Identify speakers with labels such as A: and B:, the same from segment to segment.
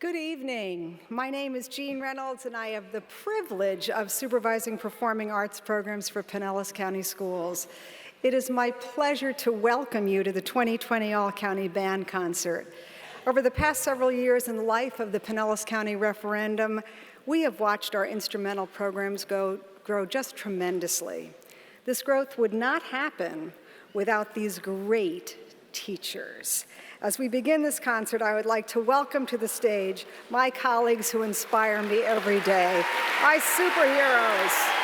A: Good evening. My name is Jeanne Reynolds, and I have the privilege of supervising performing arts programs for Pinellas County Schools. It is my pleasure to welcome you to the 2020 All-County Band Concert. Over the past several years in the life of the Pinellas County referendum, we have watched our instrumental programs grow just tremendously. This growth would not happen without these great teachers. As we begin this concert, I would like to welcome to the stage my colleagues who inspire me every day, my superheroes.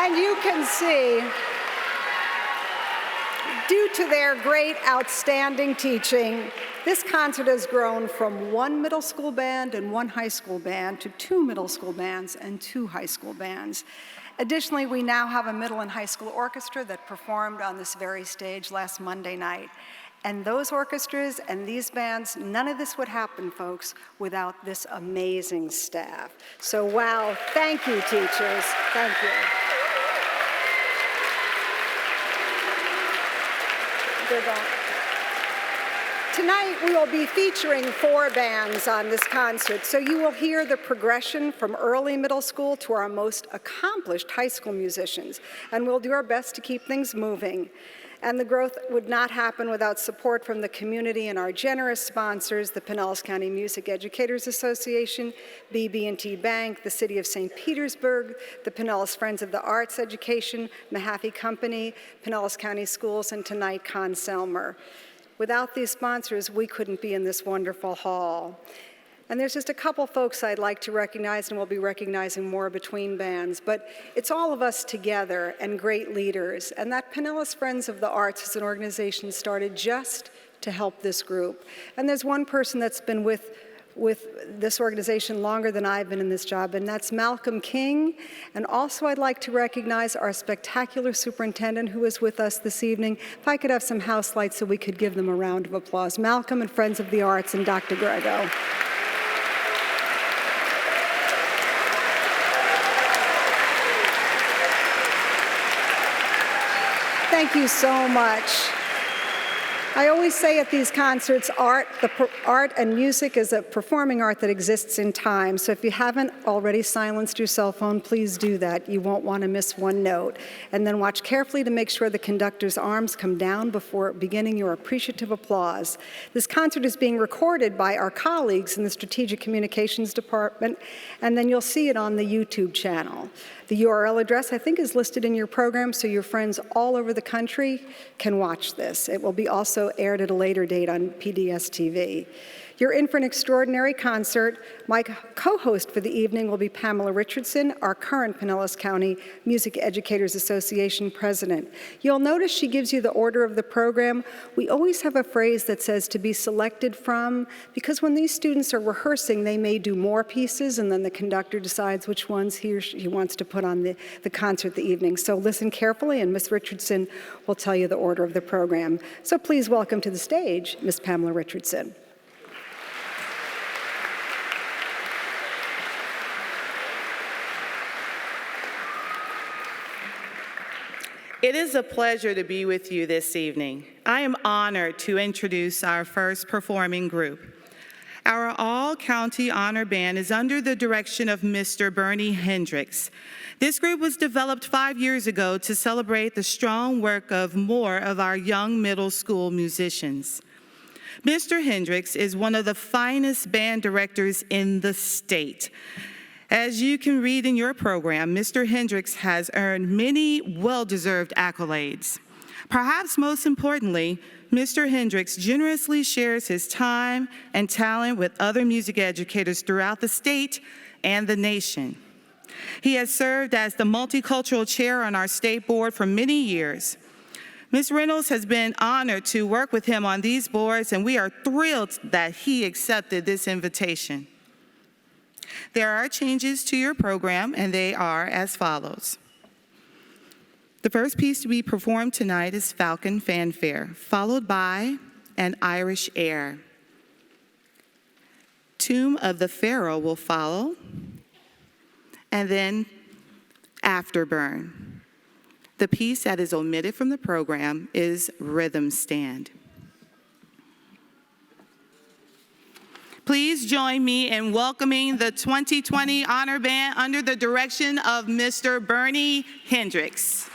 A: And you can see, due to their great, outstanding teaching, this concert has grown from one middle school band and one high school band to two middle school bands and two high school bands. Additionally, we now have a middle and high school orchestra that performed on this very stage last Monday night. And those orchestras and these bands, none of this would happen, folks, without this amazing staff. So, wow, thank you, teachers. Thank you. Tonight, we will be featuring 4 bands on this concert, so you will hear the progression from early middle school to our most accomplished high school musicians, and we'll do our best to keep things moving. And the growth would not happen without support from the community and our generous sponsors, the Pinellas County Music Educators Association, BB&T Bank, the City of St. Petersburg, the Pinellas Friends of the Arts Education, Mahaffey Company, Pinellas County Schools, and tonight, Con Selmer. Without these sponsors, we couldn't be in this wonderful hall. And there's just a couple folks I'd like to recognize, and we'll be recognizing more between bands, but it's all of us together and great leaders. And that Pinellas Friends of the Arts is an organization started just to help this group. And there's one person that's been with this organization longer than I've been in this job, and that's Malcolm King. And also I'd like to recognize our spectacular superintendent who is with us this evening. If I could have some house lights so we could give them a round of applause. Malcolm and Friends of the Arts and Dr. Grego. Thank you so much. I always say at these concerts, art and music is a performing art that exists in time. So if you haven't already silenced your cell phone, please do that. You won't want to miss one note. And then watch carefully to make sure the conductor's arms come down before beginning your appreciative applause. This concert is being recorded by our colleagues in the Strategic Communications Department, and then you'll see it on the YouTube channel. The URL address, I think, is listed in your program, so your friends all over the country can watch this. It will be also aired at a later date on PDS TV. You're in for an extraordinary concert. My co-host for the evening will be Pamela Richardson, our current Pinellas County Music Educators Association president. You'll notice she gives you the order of the program. We always have a phrase that says to be selected from, because when these students are rehearsing, they may do more pieces, and then the conductor decides which ones he or she wants to put on the concert the evening. So listen carefully, and Ms. Richardson will tell you the order of the program. So please welcome to the stage, Ms. Pamela Richardson.
B: It is a pleasure to be with you this evening. I am honored to introduce our first performing group. Our all-county honor band is under the direction of Mr. Bernie Hendricks. This group was developed 5 years ago to celebrate the strong work of more of our young middle school musicians. Mr. Hendricks is one of the finest band directors in the state. As you can read in your program, Mr. Hendricks has earned many well-deserved accolades. Perhaps most importantly, Mr. Hendricks generously shares his time and talent with other music educators throughout the state and the nation. He has served as the multicultural chair on our state board for many years. Ms. Reynolds has been honored to work with him on these boards, and we are thrilled that he accepted this invitation. There are changes to your program, and they are as follows. The first piece to be performed tonight is Falcon Fanfare, followed by an Irish air. Tomb of the Pharaoh will follow, and then Afterburn. The piece that is omitted from the program is Rhythm Stand. Please join me in welcoming the 2020 Honor Band under the direction of Mr. Bernie Hendricks.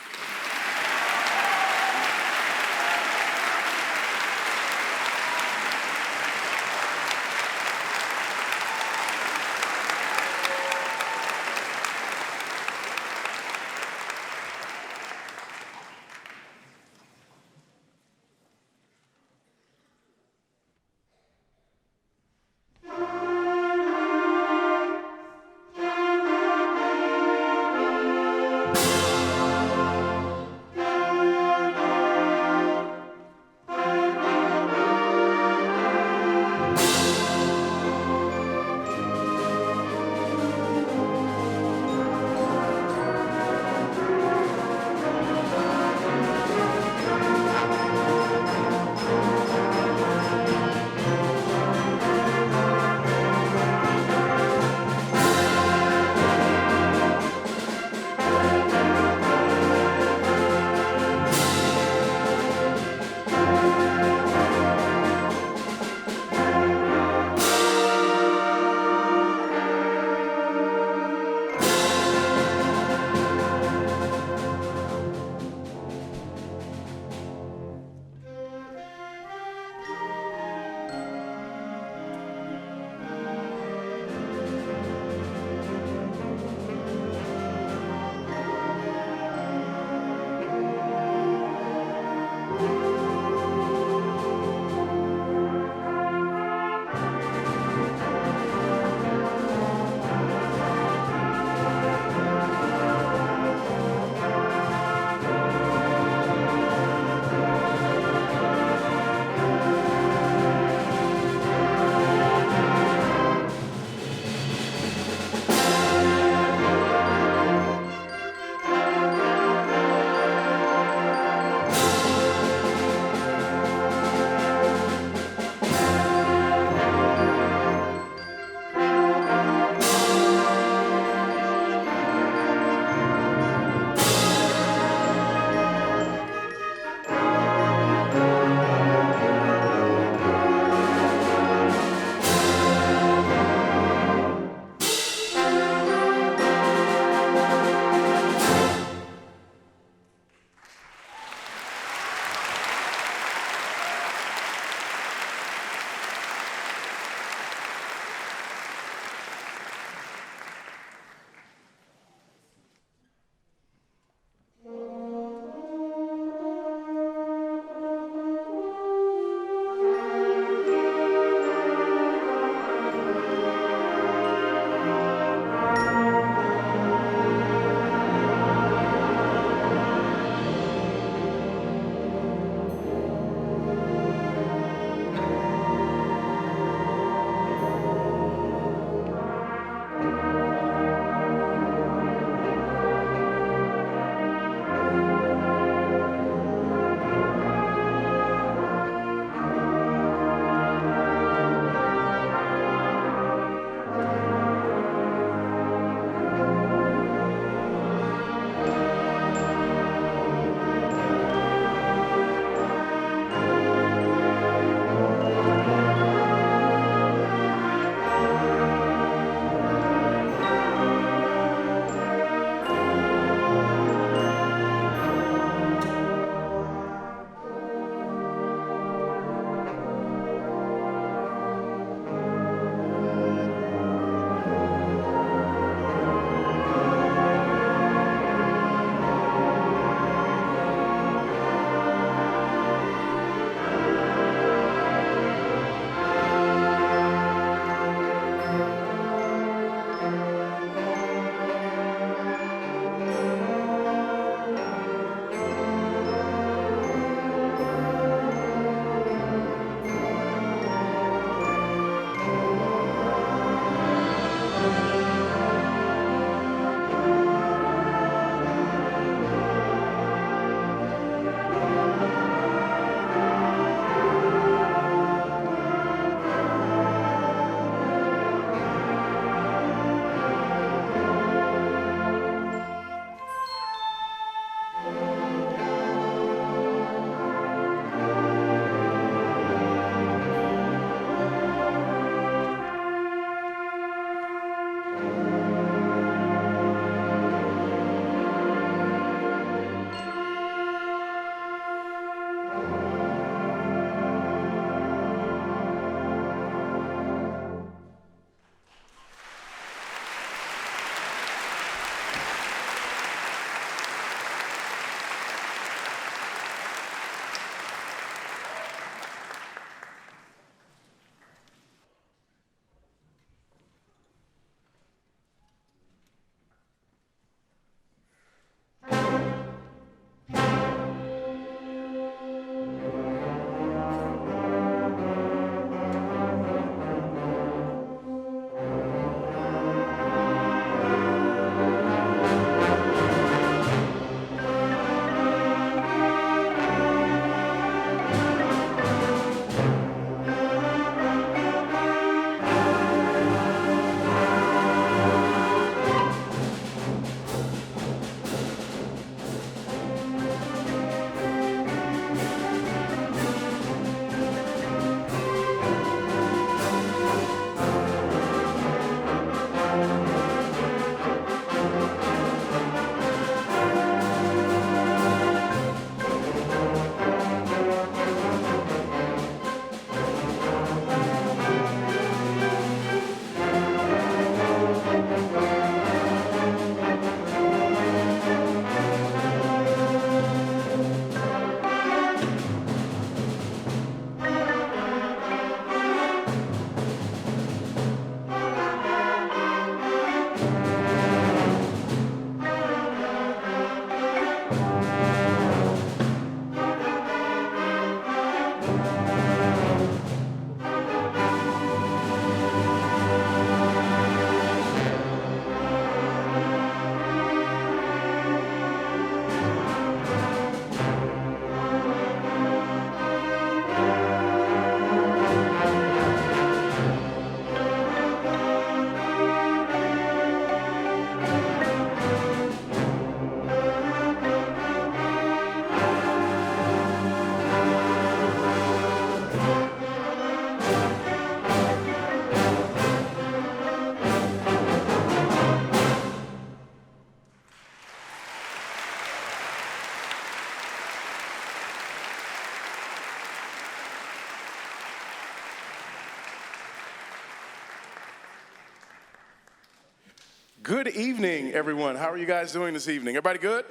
C: Good evening, everyone. How are you guys doing this evening? Everybody good?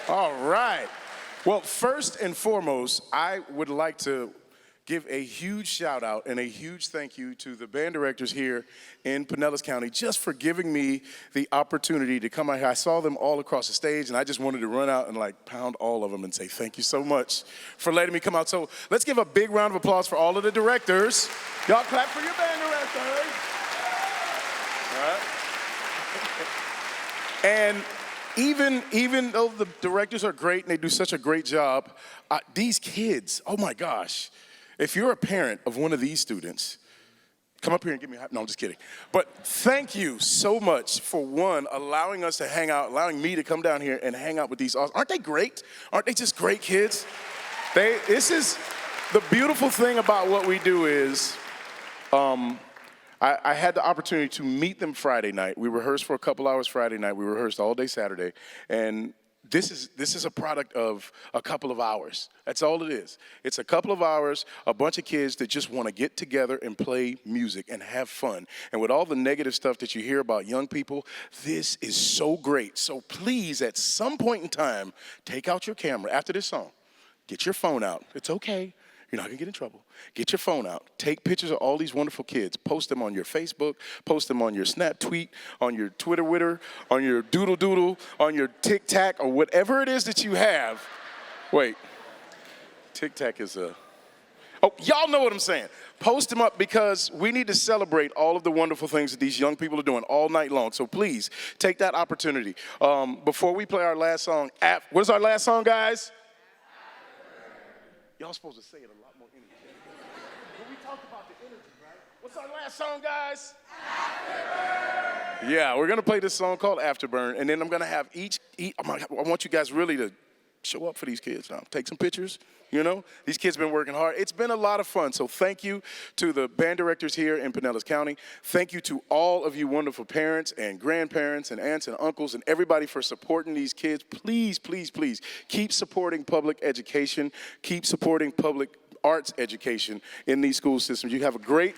C: All right. Well, first and foremost, I would like to give a huge shout out and a huge thank you to the band directors here in Pinellas County just for giving me the opportunity to come out here. I saw them all across the stage and I just wanted to run out and like pound all of them and say thank you so much for letting me come out. So let's give a big round of applause for all of the directors. Y'all clap for your band directors. All right. And even though the directors are great and they do such a great job, these kids, oh my gosh. If you're a parent of one of these students, come up here and give me a high. No, I'm just kidding. But thank you so much for, one, allowing us to hang out, allowing me to come down here and hang out with these. Aren't they great? Aren't they just great kids? This is the beautiful thing about what we do is I had the opportunity to meet them Friday night. We rehearsed for a couple hours Friday night. We rehearsed all day Saturday. And this is a product of a couple of hours. That's all it is. It's a couple of hours, a bunch of kids that just want to get together and play music and have fun. And with all the negative stuff that you hear about young people, this is so great. So please, at some point in time, take out your camera after this song. Get your phone out. It's okay. You're not gonna get in trouble. Get your phone out. Take pictures of all these wonderful kids. Post them on your Facebook. Post them on your Snap tweet, on your Twitter, on your Doodle, on your Tic Tac, or whatever it is that you have. Wait, Tic Tac is a, oh, y'all know what I'm saying. Post them up because we need to celebrate all of the wonderful things that these young people are doing all night long. So please, take that opportunity. Before we play our last song, what is our last song, guys? Y'all supposed to say it a lot more energy. But we talked about the energy, right? What's our last song, guys? Afterburn. Yeah, we're gonna play this song called Afterburn, and then I'm gonna have I want you guys really to show up for these kids now. Take some pictures, you know? These kids have been working hard. It's been a lot of fun, so thank you to the band directors here in Pinellas County. Thank you to all of you wonderful parents and grandparents and aunts and uncles and everybody for supporting these kids. Please, please, please, keep supporting public education. Keep supporting public arts education in these school systems. You have a great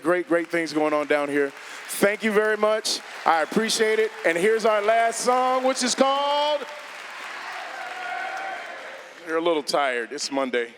C: things going on down here. Thank you very much. I appreciate it. And here's our last song, which is called... You're a little tired. It's Monday.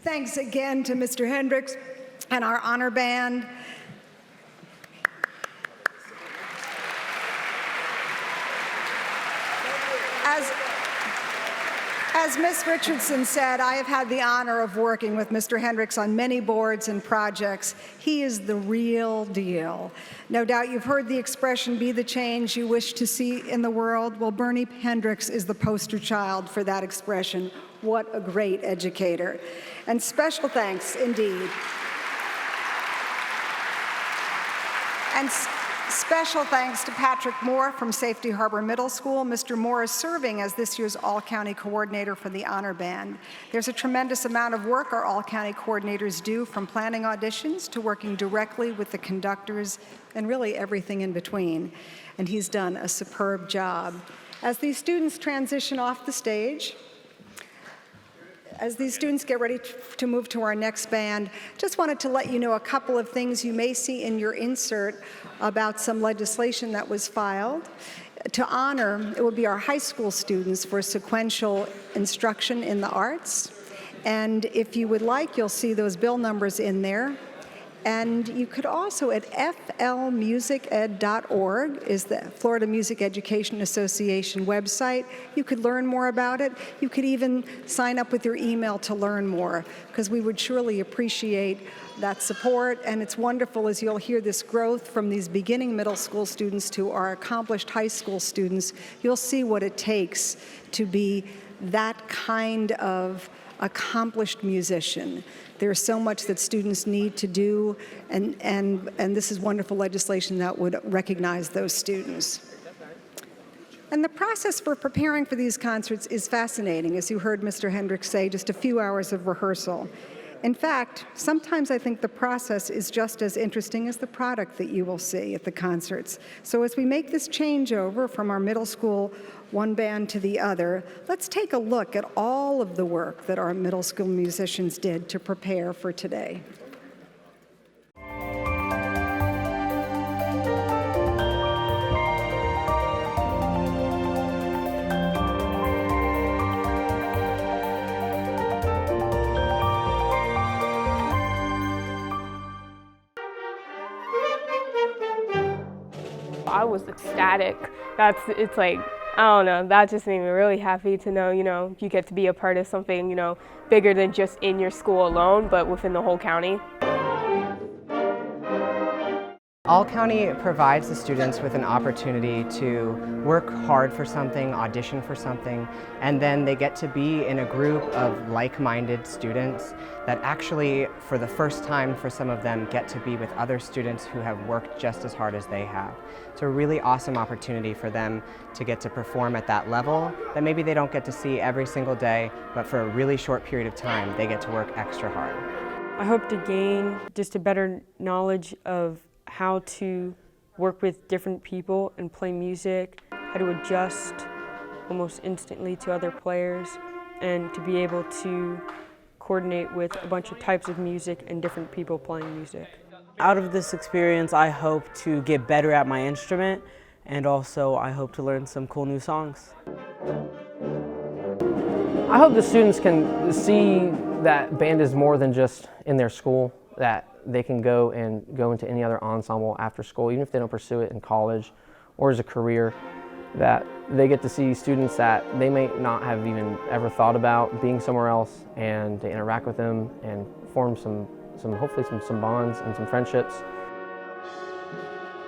A: Thanks again to Mr. Hendricks and our honor band. As Ms. Richardson said, I have had the honor of working with Mr. Hendricks on many boards and projects. He is the real deal. No doubt you've heard the expression, be the change you wish to see in the world. Well, Bernie Hendricks is the poster child for that expression. What a great educator. And special thanks, indeed. And special thanks to Patrick Moore from Safety Harbor Middle School. Mr. Moore is serving as this year's All-County Coordinator for the Honor Band. There's a tremendous amount of work our All-County Coordinators do, from planning auditions to working directly with the conductors and really everything in between. And he's done a superb job. As these students transition off the stage, as these students get ready to move to our next band, just wanted to let you know a couple of things you may see in your insert about some legislation that was filed. To honor, it will be our high school students for sequential instruction in the arts. And if you would like, you'll see those bill numbers in there. And you could also, at flmusiced.org is the Florida Music Education Association website. You could learn more about it. You could even sign up with your email to learn more, because we would surely appreciate that support. And it's wonderful as you'll hear this growth from these beginning middle school students to our accomplished high school students. You'll see what it takes to be that kind of accomplished musician. There's so much that students need to do, and this is wonderful legislation that would recognize those students. And the process for preparing for these concerts is fascinating, as you heard Mr. Hendricks say, just a few hours of rehearsal. In fact, sometimes I think the process is just as interesting as the product that you will see at the concerts. So as we make this changeover from our middle school one band to the other, let's take a look at all of the work that our middle school musicians did to prepare for today.
D: I was ecstatic. It's like, I don't know, that just made me really happy to know, you get to be a part of something, bigger than just in your school alone, but within the whole county.
E: All-County provides the students with an opportunity to work hard for something, audition for something, and then they get to be in a group of like-minded students that actually, for the first time for some of them, get to be with other students who have worked just as hard as they have. It's a really awesome opportunity for them to get to perform at that level that maybe they don't get to see every single day, but for a really short period of time, they get to work extra hard.
F: I hope to gain just a better knowledge of how to work with different people and play music, how to adjust almost instantly to other players, and to be able to coordinate with a bunch of types of music and different people playing music.
G: Out of this experience, I hope to get better at my instrument, and also I hope to learn some cool new songs.
H: I hope the students can see that band is more than just in their school, that they can go into any other ensemble after school, even if they don't pursue it in college or as a career, that they get to see students that they may not have even ever thought about being somewhere else, and to interact with them and form hopefully some bonds and some friendships.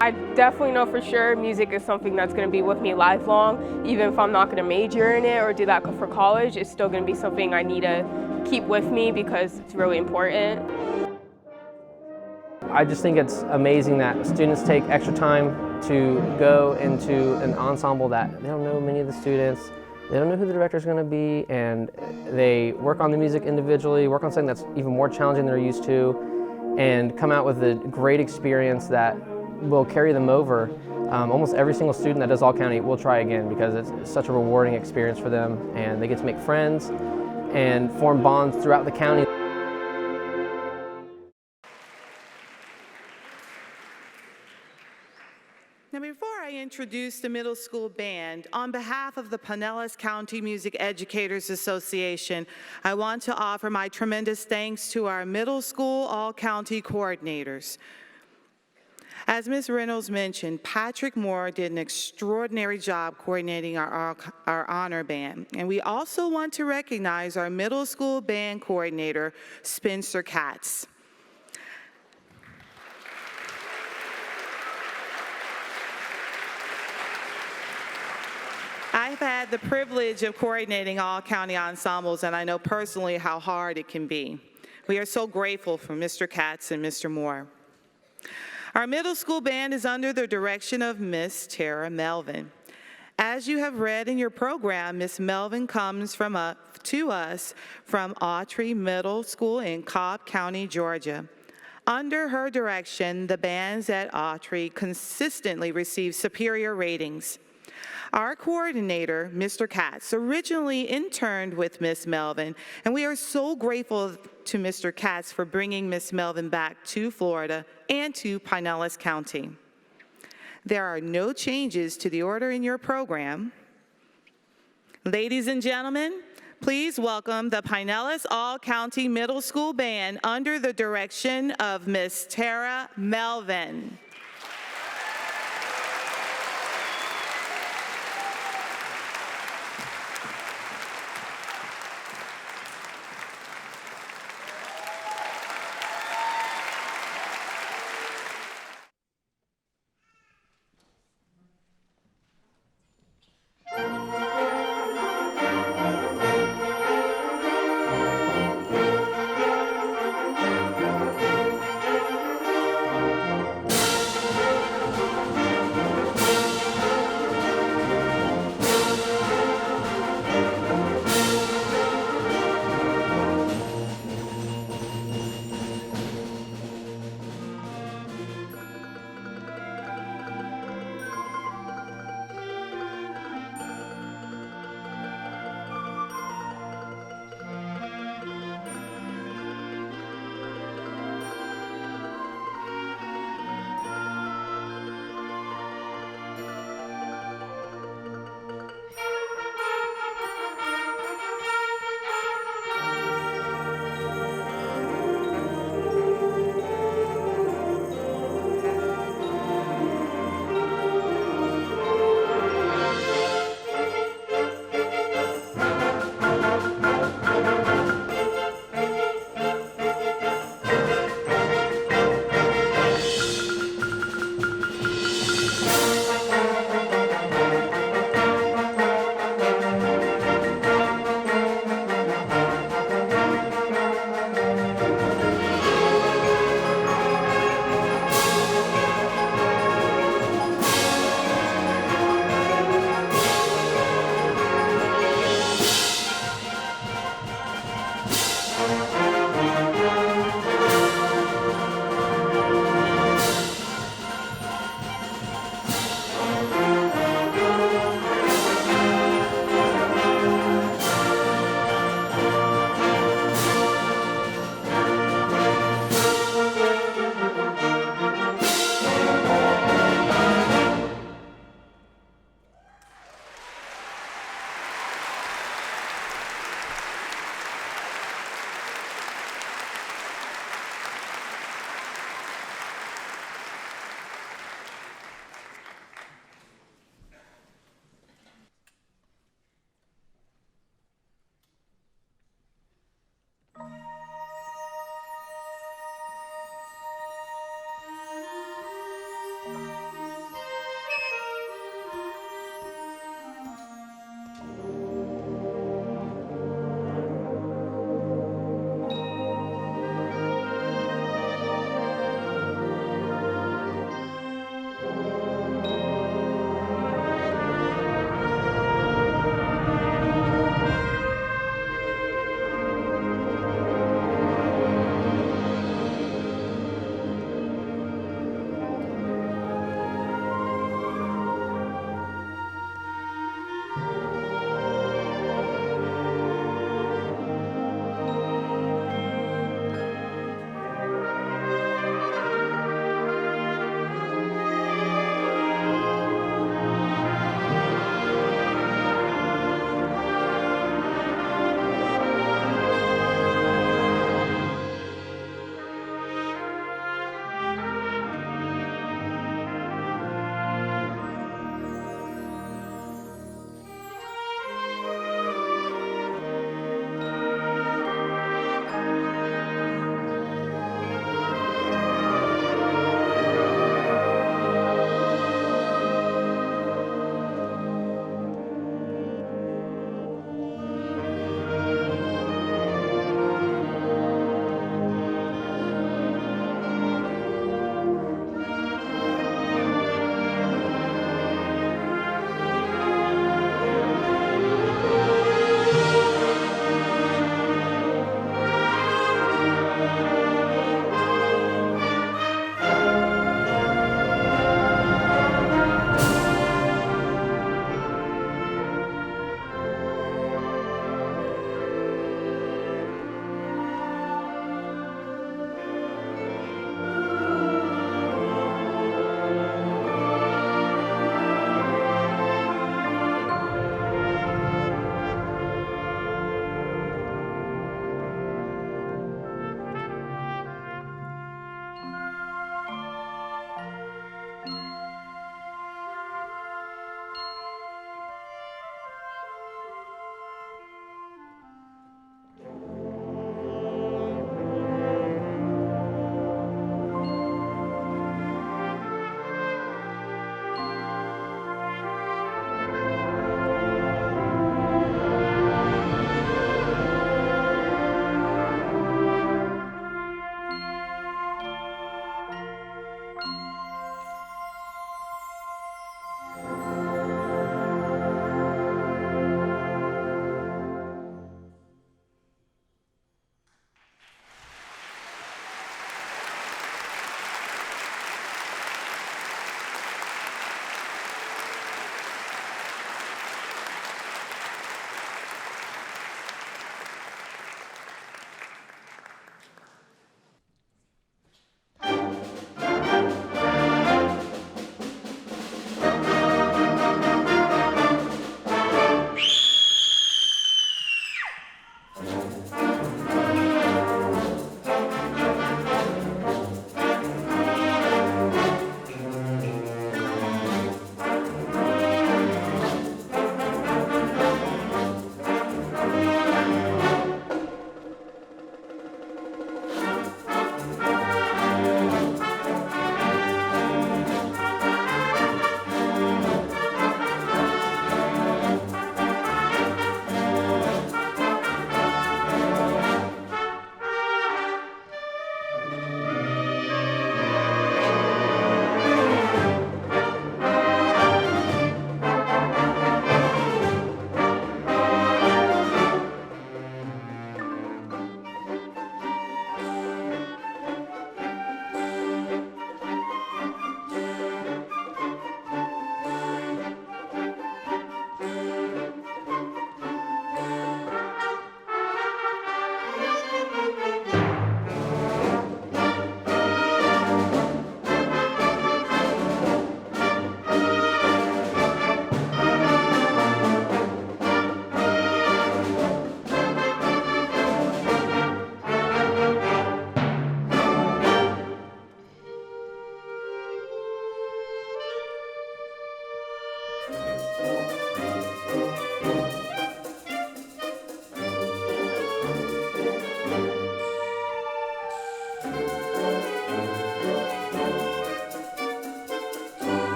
D: I definitely know for sure music is something that's going to be with me lifelong. Even if I'm not going to major in it or do that for college, it's still going to be something I need to keep with me because it's really important.
H: I just think it's amazing that students take extra time to go into an ensemble that they don't know many of the students, they don't know who the director is going to be, and they work on the music individually, work on something that's even more challenging than they're used to, and come out with a great experience that will carry them over. Almost every single student that does All-County will try again because it's such a rewarding experience for them, and they get to make friends and form bonds throughout the county.
B: Now, before I introduce the middle school band, on behalf of the Pinellas County Music Educators Association, I want to offer my tremendous thanks to our middle school all-county coordinators. As Ms. Reynolds mentioned, Patrick Moore did an extraordinary job coordinating our honor band. And we also want to recognize our middle school band coordinator, Spencer Katz. I've had the privilege of coordinating all county ensembles, and I know personally how hard it can be. We are so grateful for Mr. Katz and Mr. Moore. Our middle school band is under the direction of Miss Tara Melvin. As you have read in your program, Miss Melvin comes to us from Autry Middle School in Cobb County, Georgia. Under her direction, the bands at Autry consistently receive superior ratings. Our coordinator, Mr. Katz, originally interned with Miss Melvin, and we are so grateful to Mr. Katz for bringing Miss Melvin back to Florida and to Pinellas County. There are no changes to the order in your program. Ladies and gentlemen, please welcome the Pinellas All-County Middle School Band under the direction of Miss Tara Melvin.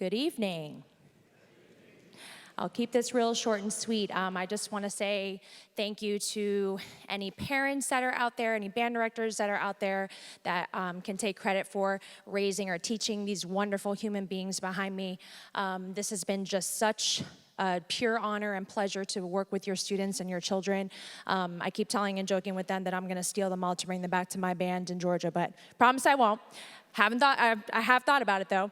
I: Good evening. I'll keep this real short and sweet. I just want to say thank you to any parents that are out there, any band directors that are out there that can take credit for raising or teaching these wonderful human beings behind me. This has been just such a pure honor and pleasure to work with your students and your children. I keep telling and joking with them that I'm going to steal them all to bring them back to my band in Georgia, but promise I won't. I have thought about it though.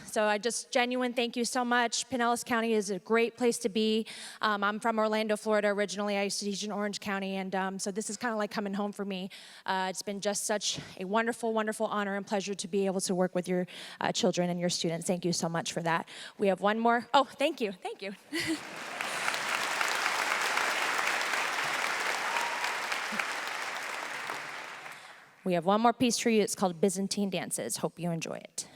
I: So I just genuine thank you so much. Pinellas County is a great place to be. I'm from Orlando, Florida originally. I used to teach in Orange County, and so this is kind of like coming home for me. It's been just such a wonderful, wonderful honor and pleasure to be able to work with your children and your students. Thank you so much for that. We have one more. Oh, thank you. Thank you. We have one more piece for you. It's called Byzantine Dances. Hope you enjoy it.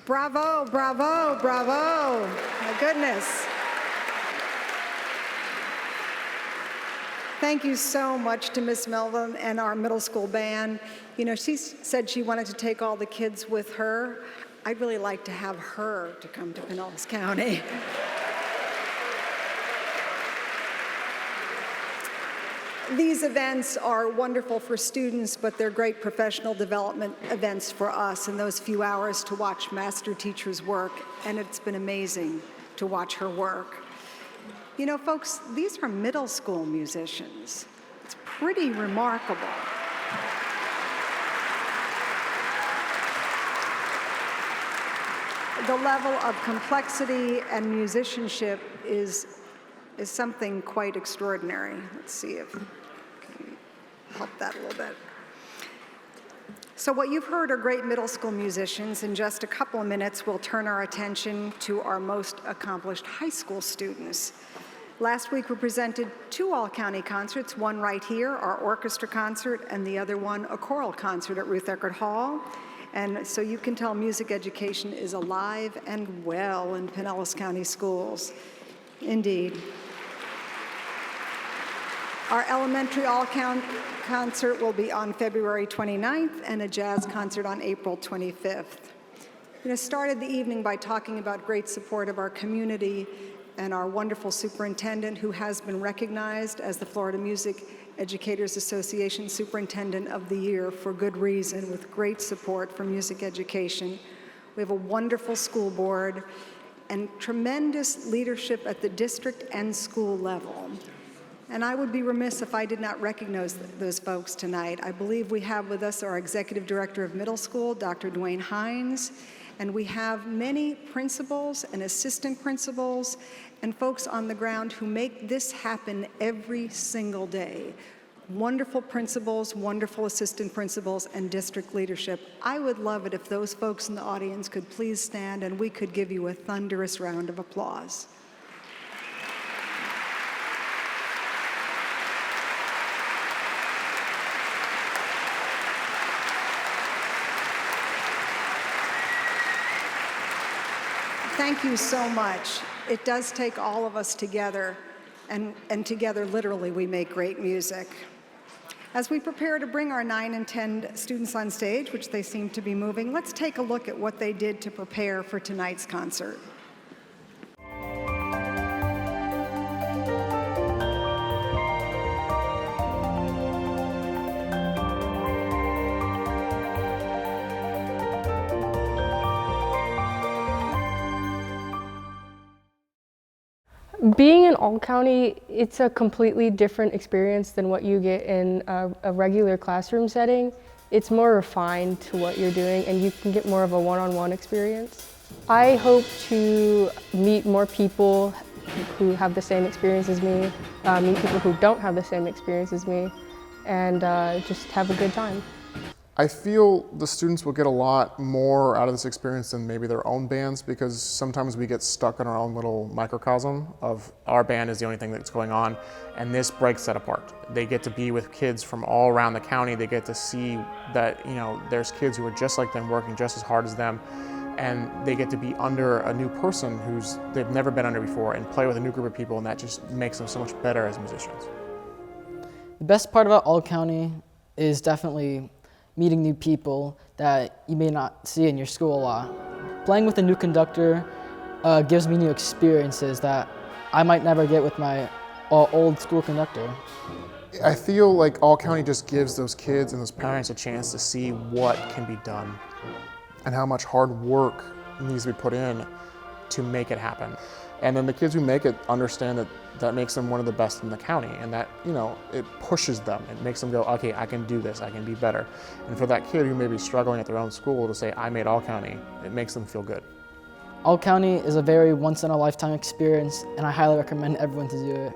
A: Bravo, bravo, bravo. My goodness. Thank you so much to Miss Melvin and our middle school band. You know, she said she wanted to take all the kids with her. I'd really like to have her to come to Pinellas County. These events are wonderful for students, but they're great professional development events for us in those few hours to watch master teachers work, and it's been amazing to watch her work. You know, folks, these are middle school musicians. It's pretty remarkable. The level of complexity and musicianship is something quite extraordinary. Let's see if I can help that a little bit. So what you've heard are great middle school musicians. In just a couple of minutes, we'll turn our attention to our most accomplished high school students. Last week, we presented 2 all-county concerts, one right here, our orchestra concert, and the other one, a choral concert at Ruth Eckerd Hall. And so you can tell music education is alive and well in Pinellas County schools. Indeed. Our elementary all-county concert will be on February 29th and a jazz concert on April 25th. We started the evening by talking about great support of our community and our wonderful superintendent, who has been recognized as the Florida Music Educators Association Superintendent of the Year for good reason, with great support for music education. We have a wonderful school board and tremendous leadership at the district and school level. And I would be remiss if I did not recognize those folks tonight. I believe we have with us our Executive Director of Middle School, Dr. Dwayne Hines, and we have many principals and assistant principals and folks on the ground who make this happen every single day. Wonderful principals, wonderful assistant principals, and district leadership. I would love it if those folks in the audience could please stand and we could give you a thunderous round of applause. Thank you so much. It does take all of us together, and together, literally, we make great music. As we prepare to bring our 9 and 10 students on stage, which they seem to be moving, let's take a look at what they did to prepare for tonight's concert.
F: Being in all-county, it's a completely different experience than what you get in a regular classroom setting. It's more refined to what you're doing, and you can get more of a one-on-one experience. I hope to meet more people who have the same experience as me, meet people who don't have the same experience as me, and just have a good time.
J: I feel the students will get a lot more out of this experience than maybe their own bands, because sometimes we get stuck in our own little microcosm of our band is the only thing that's going on, and this breaks that apart. They get to be with kids from all around the county. They get to see that, you know, there's kids who are just like them, working just as hard as them, and they get to be under a new person who's they've never been under before and play with a new group of people, and that just makes them so much better as musicians.
K: The best part about all county is definitely meeting new people that you may not see in your school a lot. Playing with a new conductor gives me new experiences that I might never get with my old school conductor.
J: I feel like all county just gives those kids and those parents a chance to see what can be done and how much hard work needs to be put in to make it happen. And then the kids who make it understand that that makes them one of the best in the county, and that, you know, it pushes them. It makes them go, okay, I can do this, I can be better. And for that kid who may be struggling at their own school to say, I made all county, it makes them feel good.
K: All county is a very once in a lifetime experience, and I highly recommend everyone to do it.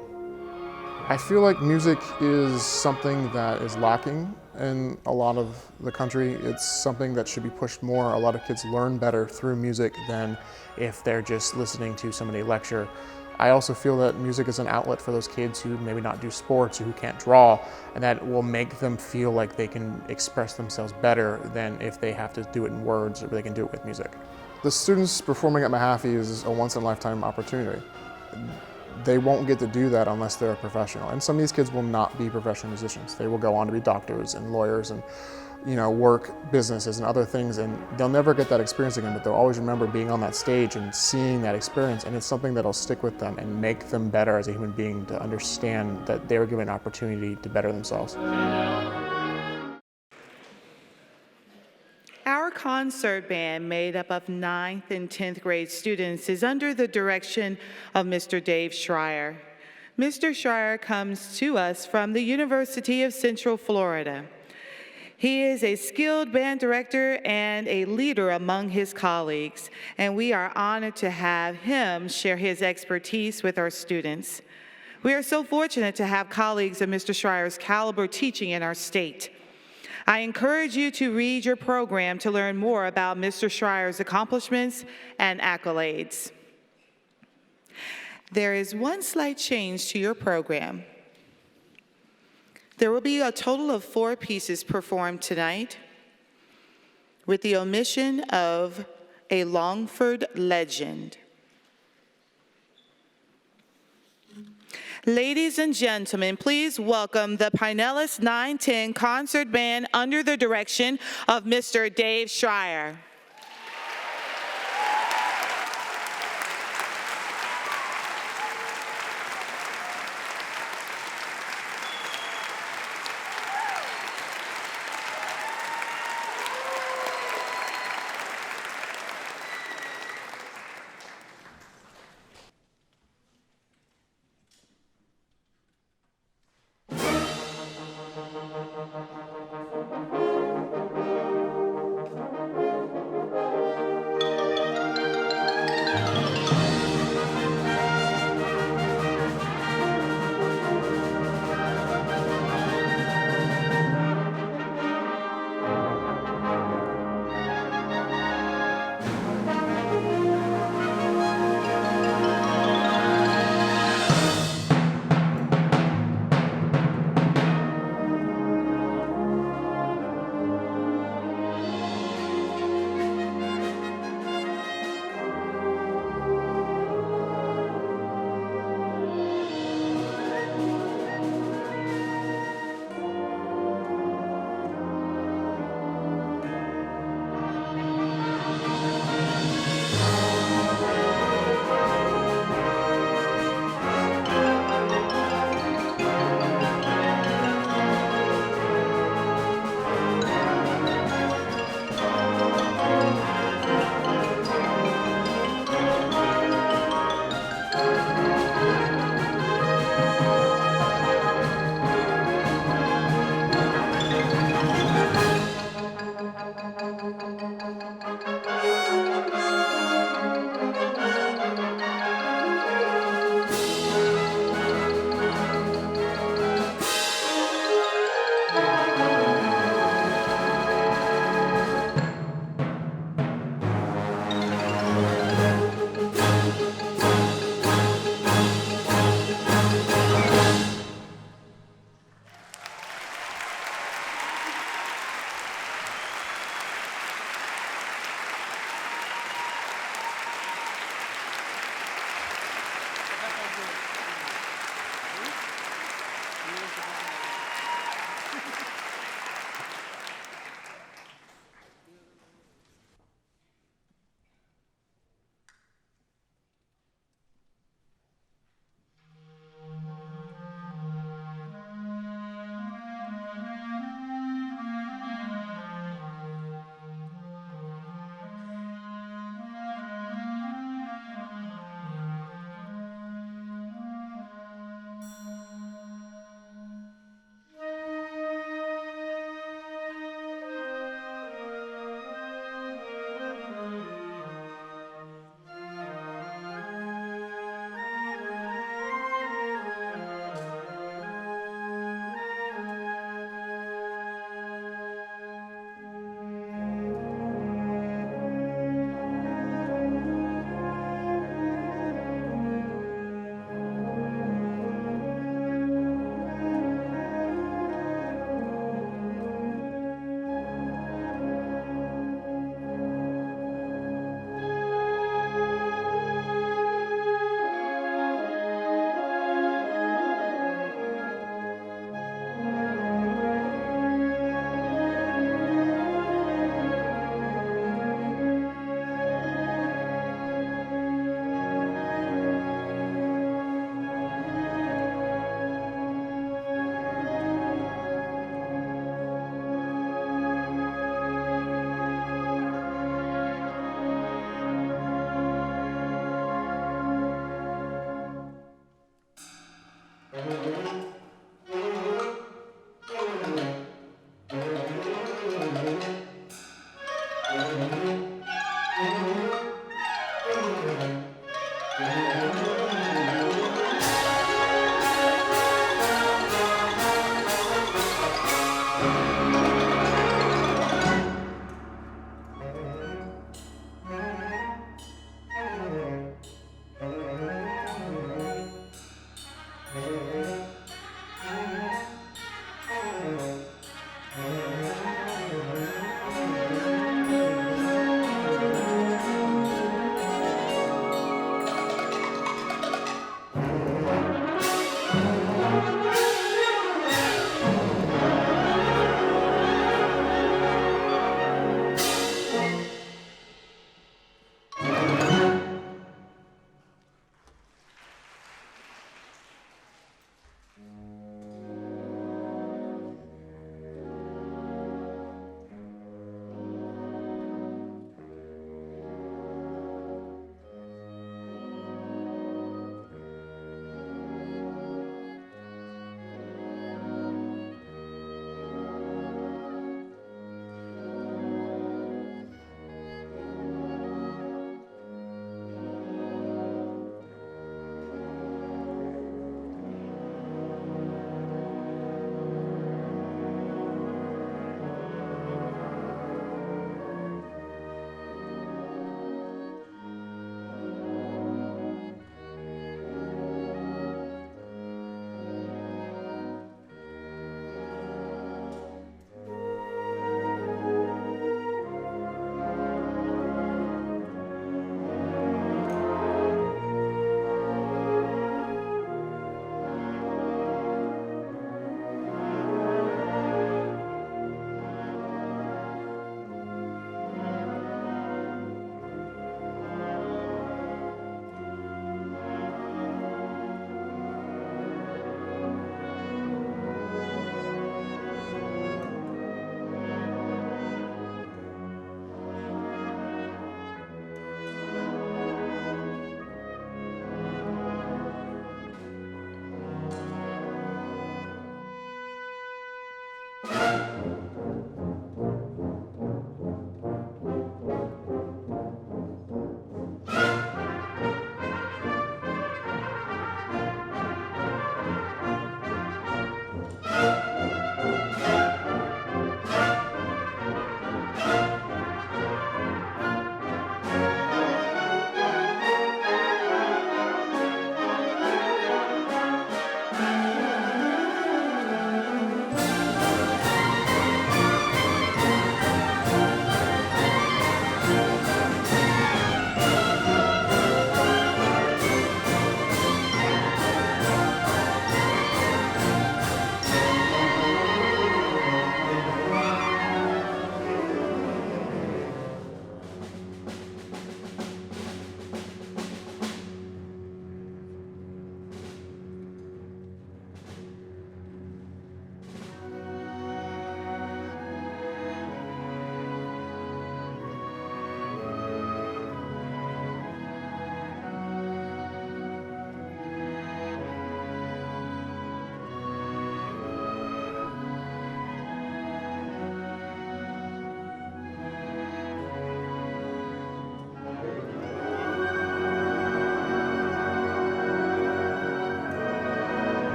J: I feel like music is something that is lacking in a lot of the country. It's something that should be pushed more. A lot of kids learn better through music than if they're just listening to somebody lecture. I also feel that music is an outlet for those kids who maybe not do sports or who can't draw, and that will make them feel like they can express themselves better than if they have to do it in words, or they can do it with music. The students performing at Mahaffey is a once-in-a-lifetime opportunity. They won't get to do that unless they're a professional. And some of these kids will not be professional musicians. They will go on to be doctors and lawyers and work businesses and other things, and they'll never get that experience again, but they'll always remember being on that stage and seeing that experience, and it's something that'll stick with them and make them better as a human being, to understand that they were given an opportunity to better themselves.
B: Our concert band, made up of 9th and 10th grade students, is under the direction of Mr. Dave Schreier. Mr. Schreier comes to us from the University of Central Florida. He is a skilled band director and a leader among his colleagues, and we are honored to have him share his expertise with our students. We are so fortunate to have colleagues of Mr. Schreier's caliber teaching in our state. I encourage you to read your program to learn more about Mr. Schreier's accomplishments and accolades. There is one slight change to your program. There will be a total of 4 pieces performed tonight, with the omission of a Longford legend. Ladies and gentlemen, please welcome the Pinellas 910 Concert Band under the direction of Mr. Dave Schreier.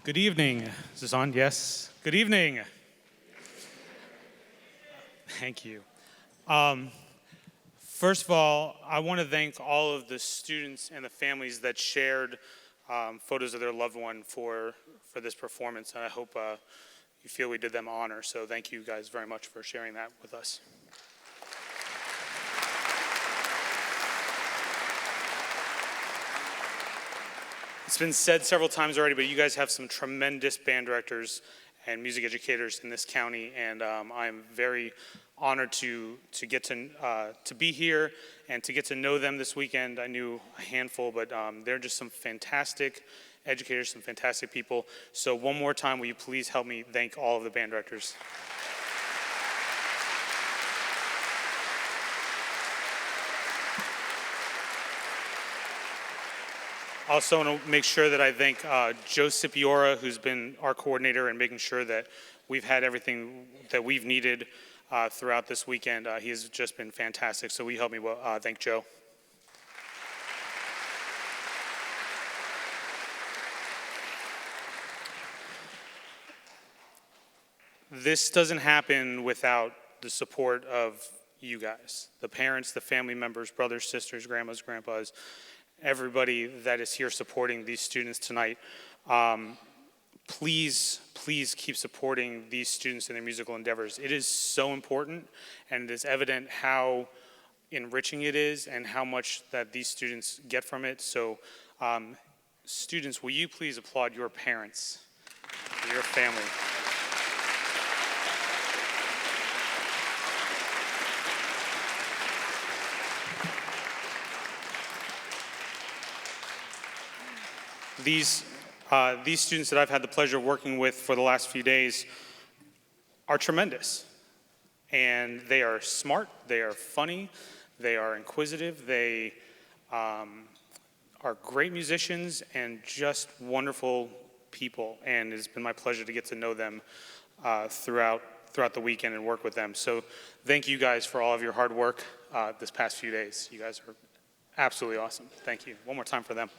L: Good evening. Is this on? Yes. Good evening. Thank you. First of all, I want to thank all of the students and the families that shared photos of their loved one for this performance, and I hope you feel we did them honor. So thank you guys very much for sharing that with us. It's been said several times already, but you guys have some tremendous band directors and music educators in this county, and I'm very honored to get to be here and to get to know them this weekend. I knew a handful, but they're just some fantastic educators, some fantastic people. So one more time, will you please help me thank all of the band directors? Also want to make sure that I thank Joe Scipiora, who's been our coordinator and making sure that we've had everything that we've needed throughout this weekend. He has just been fantastic, so will you help me thank Joe? This doesn't happen without the support of you guys, the parents, the family members, brothers, sisters, grandmas, grandpas, everybody that is here supporting these students tonight. Please keep supporting these students in their musical endeavors. It is so important, and it is evident how enriching it is and how much that these students get from it. So students, will you please applaud your parents, your family. These students that I've had the pleasure of working with for the last few days are tremendous. And they are smart, they are funny, they are inquisitive, they are great musicians and just wonderful people. And it's been my pleasure to get to know them throughout the weekend and work with them. So thank you guys for all of your hard work this past few days. You guys are absolutely awesome. Thank you. One more time for them.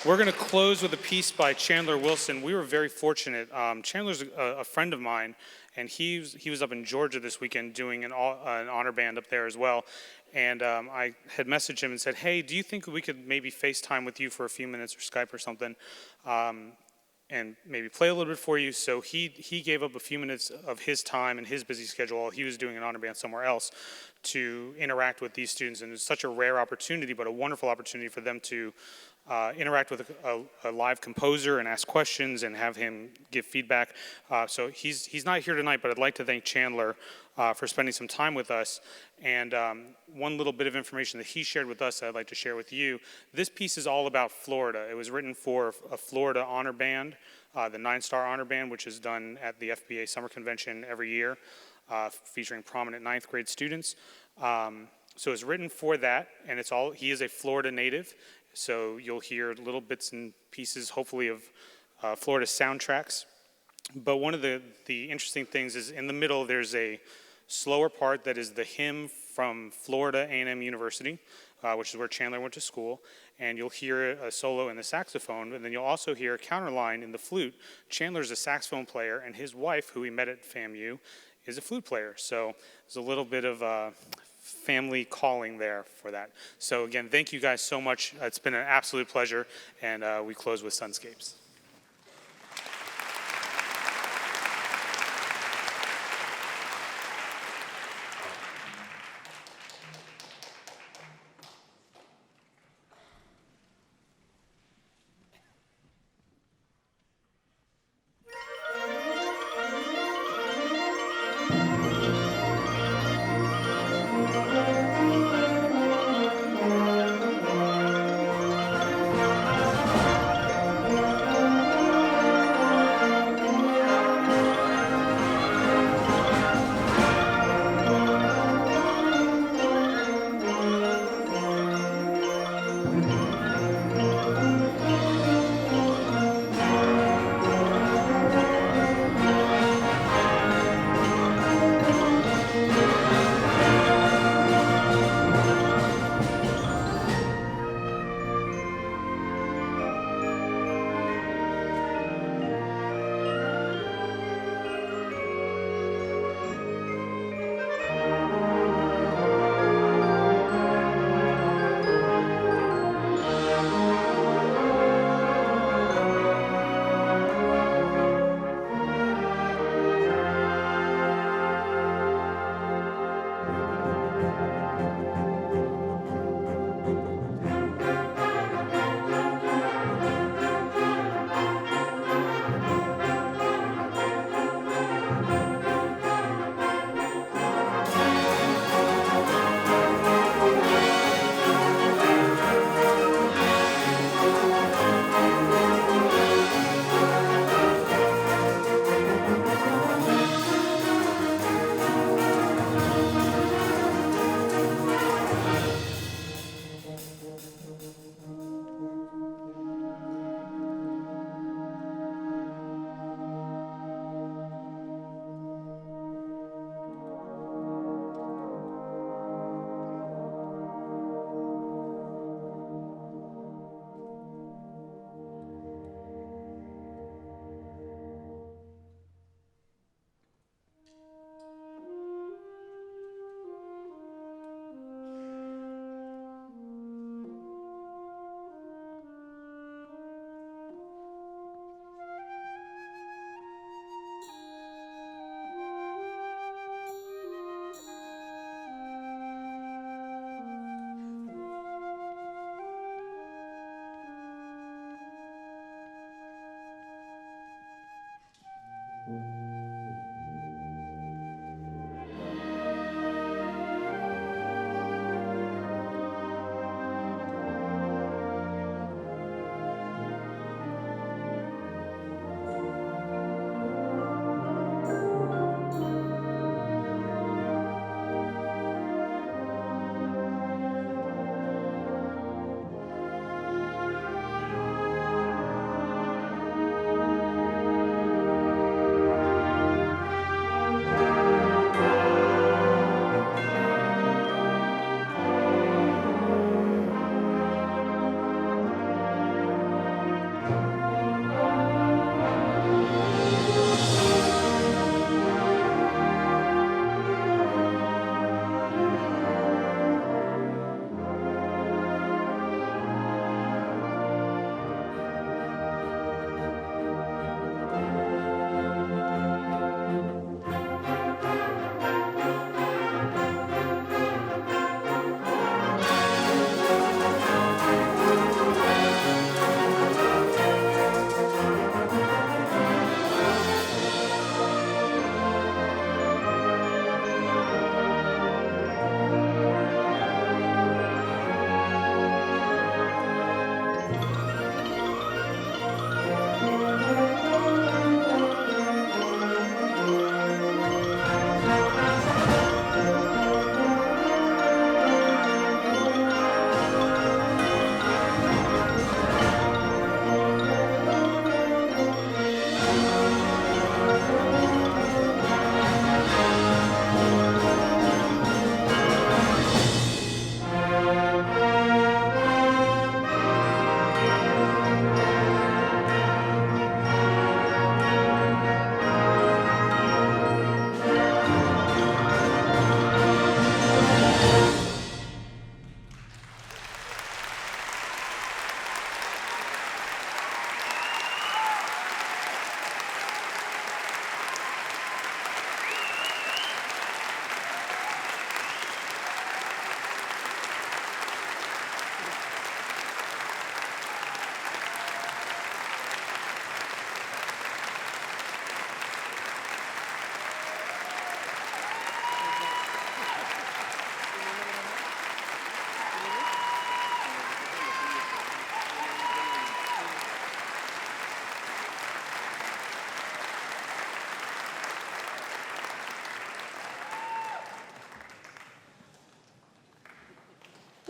L: We're going to close with a piece by Chandler Wilson. We were very fortunate. Chandler's a friend of mine, and he was up in Georgia this weekend doing an honor band up there as well. And I had messaged him and said, hey, do you think we could maybe FaceTime with you for a few minutes or Skype or something and maybe play a little bit for you? So he gave up a few minutes of his time and his busy schedule while he was doing an honor band somewhere else to interact with these students. And it's such a rare opportunity, but a wonderful opportunity for them to interact with a live composer and ask questions and have him give feedback. So he's not here tonight, but I'd like to thank Chandler for spending some time with us. And one little bit of information that he shared with us that I'd like to share with you. This piece is all about Florida. It was written for a Florida honor band, the 9-Star Honor Band, which is done at the FBA Summer Convention every year, featuring prominent 9th grade students. So it's written for that, and he is a Florida native. So you'll hear little bits and pieces, hopefully, of Florida soundtracks. But one of the interesting things is in the middle, there's a slower part that is the hymn from Florida A&M University, which is where Chandler went to school. And you'll hear a solo in the saxophone, and then you'll also hear a counterline in the flute. Chandler's a saxophone player, and his wife, who we met at FAMU, is a flute player. So there's a little bit of family calling there for that. So again, thank you guys so much. It's been an absolute pleasure, and we close with Sunscapes.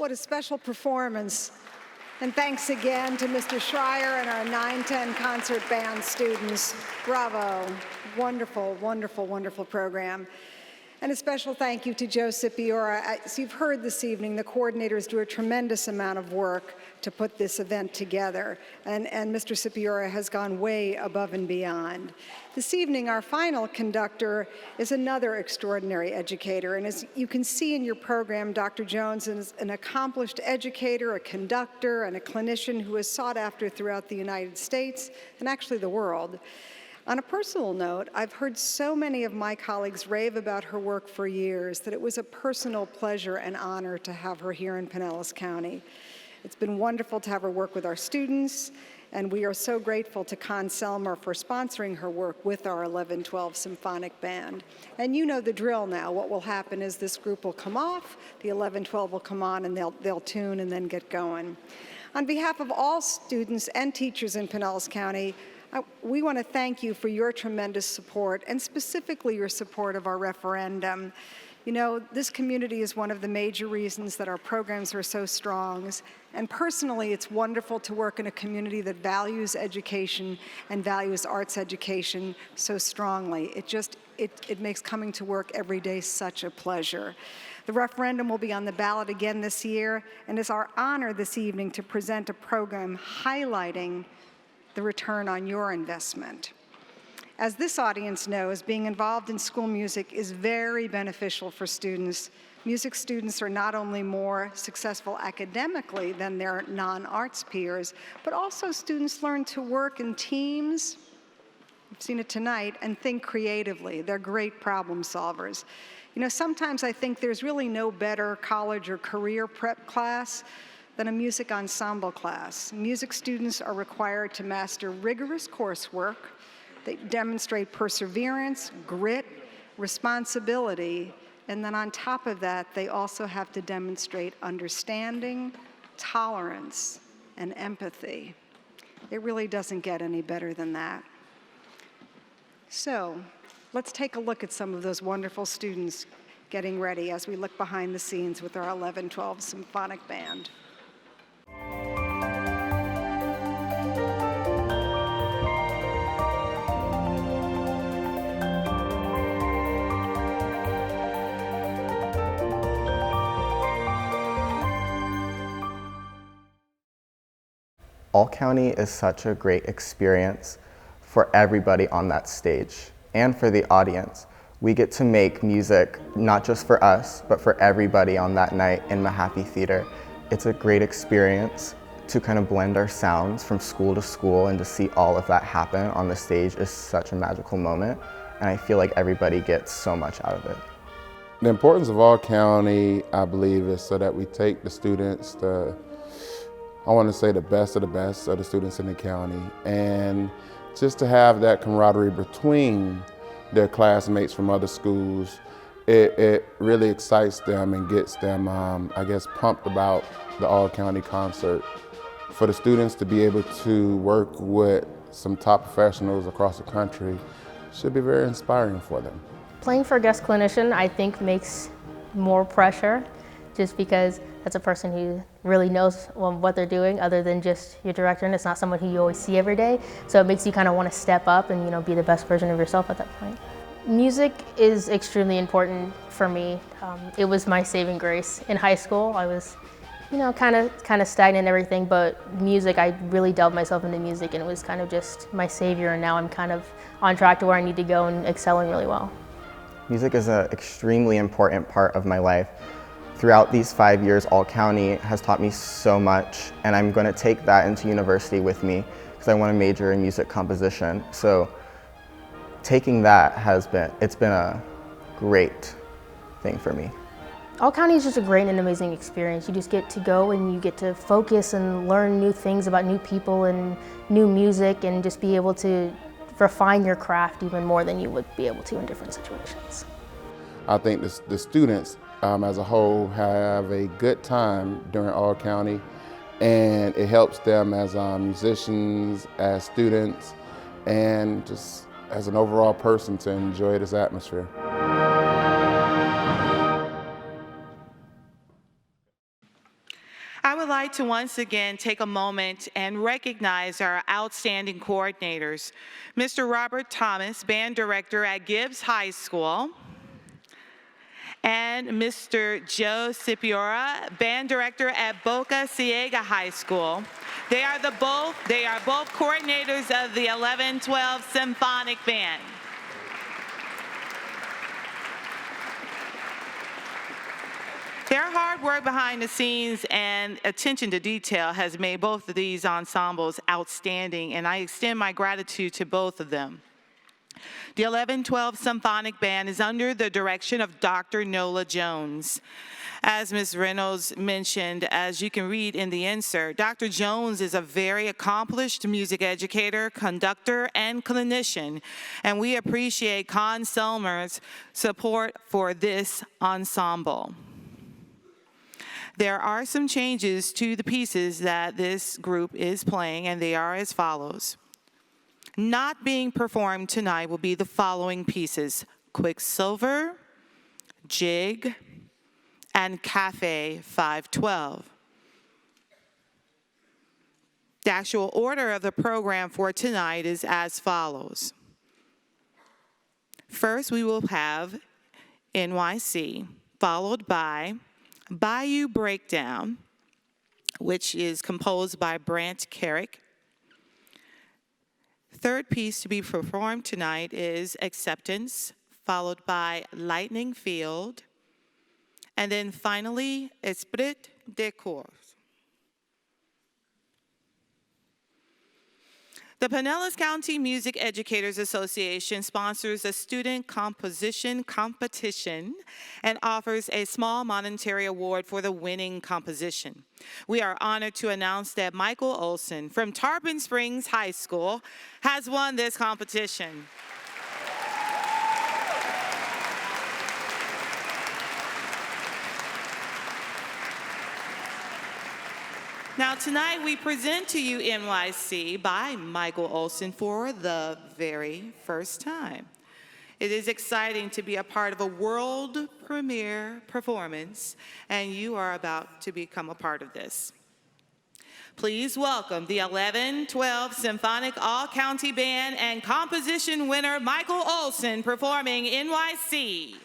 A: What a special performance. And thanks again to Mr. Schreier and our 910 concert band students. Bravo. Wonderful, wonderful, wonderful program. And a special thank you to Joe Scipiora. As you've heard this evening, the coordinators do a tremendous amount of work to put this event together. And Mr. Scipiora has gone way above and beyond. This evening, our final conductor is another extraordinary educator. And as you can see in your program, Dr. Jones is an accomplished educator, a conductor, and a clinician who is sought after throughout the United States and actually the world. On a personal note, I've heard so many of my colleagues rave about her work for years that it was a personal pleasure and honor to have her here in Pinellas County. It's been wonderful to have her work with our students, and we are so grateful to Con Selmer for sponsoring her work with our 1112 Symphonic Band. And you know the drill now. What will happen is this group will come off, the 1112 will come on, and they'll tune and then get going. On behalf of all students and teachers in Pinellas County, we want to thank you for your tremendous support, and specifically your support of our referendum. You know, this community is one of the major reasons that our programs are so strong. And personally, it's wonderful to work in a community that values education and values arts education so strongly. It makes coming to work every day such a pleasure. The referendum will be on the ballot again this year, and it's our honor this evening to present a program highlighting the return on your investment. As this audience knows, being involved in school music is very beneficial for students. Music students are not only more successful academically than their non-arts peers, but also students learn to work in teams, you've seen it tonight, and think creatively. They're great problem solvers. You know, sometimes I think there's really no better college or career prep class than a music ensemble class. Music students are required to master rigorous coursework. They demonstrate perseverance, grit, responsibility, and then on top of that, they also have to demonstrate understanding, tolerance, and empathy. It really doesn't get any better than that. So, let's take a look at some of those wonderful students getting ready as we look behind the scenes with our 1112 Symphonic Band.
M: All County is such a great experience for everybody on that stage and for the audience. We get to make music not just for us, but for everybody on that night in Mahaffey Theater. It's a great experience to kind of blend our sounds from school to school, and to see all of that happen on the stage is such a magical moment, and I feel like everybody gets so much out of it.
N: The importance of All County, I believe, is so that we take the students, I want to say the best of the students in the county, and just to have that camaraderie between their classmates from other schools, it really excites them and gets them, I guess, pumped about the All County concert. For the students to be able to work with some top professionals across the country should be very inspiring for them.
O: Playing for a guest clinician, I think, makes more pressure, just because that's a person who really knows what they're doing other than just your director, and it's not someone who you always see every day. So it makes you kind of want to step up and, you know, be the best version of yourself at that point. Music is extremely important for me. It was my saving grace. In high school, I was, you know, kind of stagnant and everything, but music, I really delved myself into music, and it was kind of just my savior, and now I'm kind of on track to where I need to go and excelling really well.
M: Music is an extremely important part of my life. Throughout these 5 years, All County has taught me so much, and I'm going to take that into university with me because I want to major in music composition. So taking that it's been a great thing for me.
O: All County is just a great and amazing experience. You just get to go and you get to focus and learn new things about new people and new music, and just be able to refine your craft even more than you would be able to in different situations.
N: I think the students as a whole have a good time during All County, and it helps them as musicians, as students, and just as an overall person to enjoy this atmosphere.
B: to once again take a moment and recognize our outstanding coordinators. Mr. Robert Thomas, band director at Gibbs High School, and Mr. Joe Cipiora, band director at Boca Ciega High School. They are both coordinators of the 11-12 Symphonic Band. Their hard work behind the scenes and attention to detail has made both of these ensembles outstanding, and I extend my gratitude to both of them. The 11-12 Symphonic Band is under the direction of Dr. Nola Jones. As Ms. Reynolds mentioned, as you can read in the insert, Dr. Jones is a very accomplished music educator, conductor, and clinician, and we appreciate Con Selmer's support for this ensemble. There are some changes to the pieces that this group is playing, and they are as follows. Not being performed tonight will be the following pieces: Quicksilver, Jig, and Cafe 512. The actual order of the program for tonight is as follows. First, we will have NYC, followed by Bayou Breakdown, which is composed by Brant Carrick. Third piece to be performed tonight is Acceptance, followed by Lightning Field, and then finally, Esprit de Corps. The Pinellas County Music Educators Association sponsors a student composition competition and offers a small monetary award for the winning composition. We are honored to announce that Michael Olson from Tarpon Springs High School has won this competition. Now tonight we present to you NYC by Michael Olson for the very first time. It is exciting to be a part of a world premiere performance, and you are about to become a part of this. Please welcome the 11-12 Symphonic All-County Band and composition winner Michael Olson performing NYC.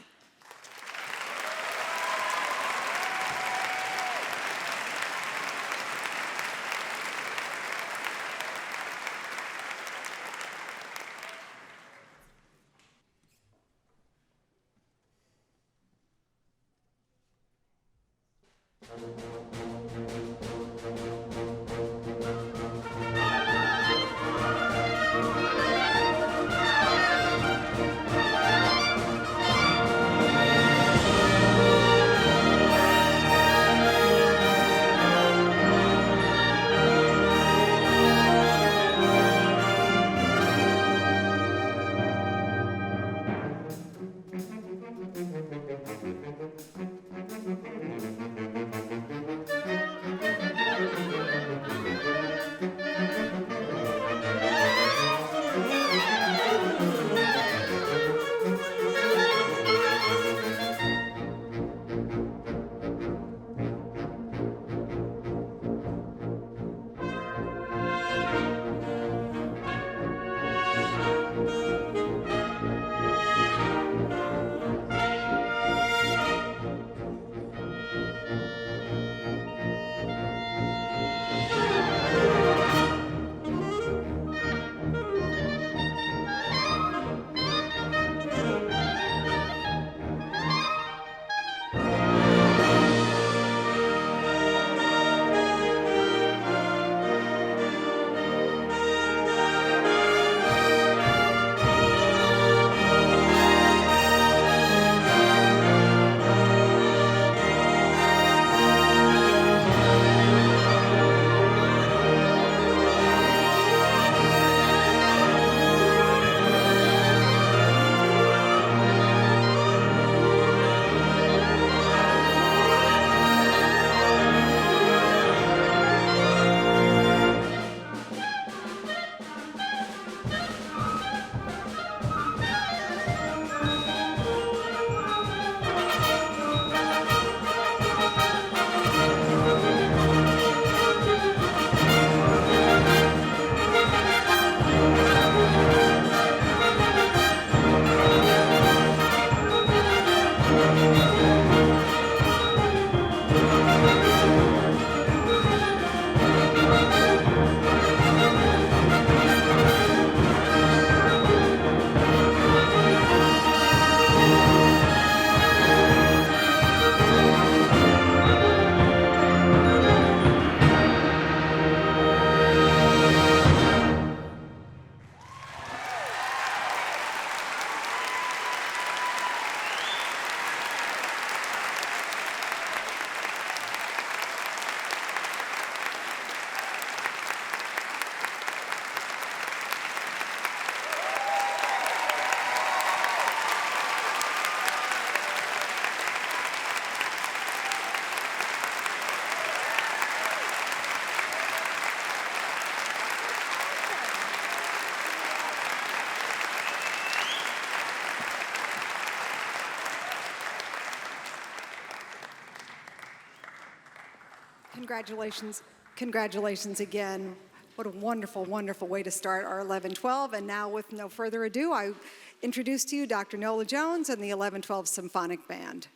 A: Congratulations. Congratulations again. What a wonderful, wonderful way to start our 11-12. And now, with no further ado, I introduce to you Dr. Nola Jones and the 11-12 Symphonic Band.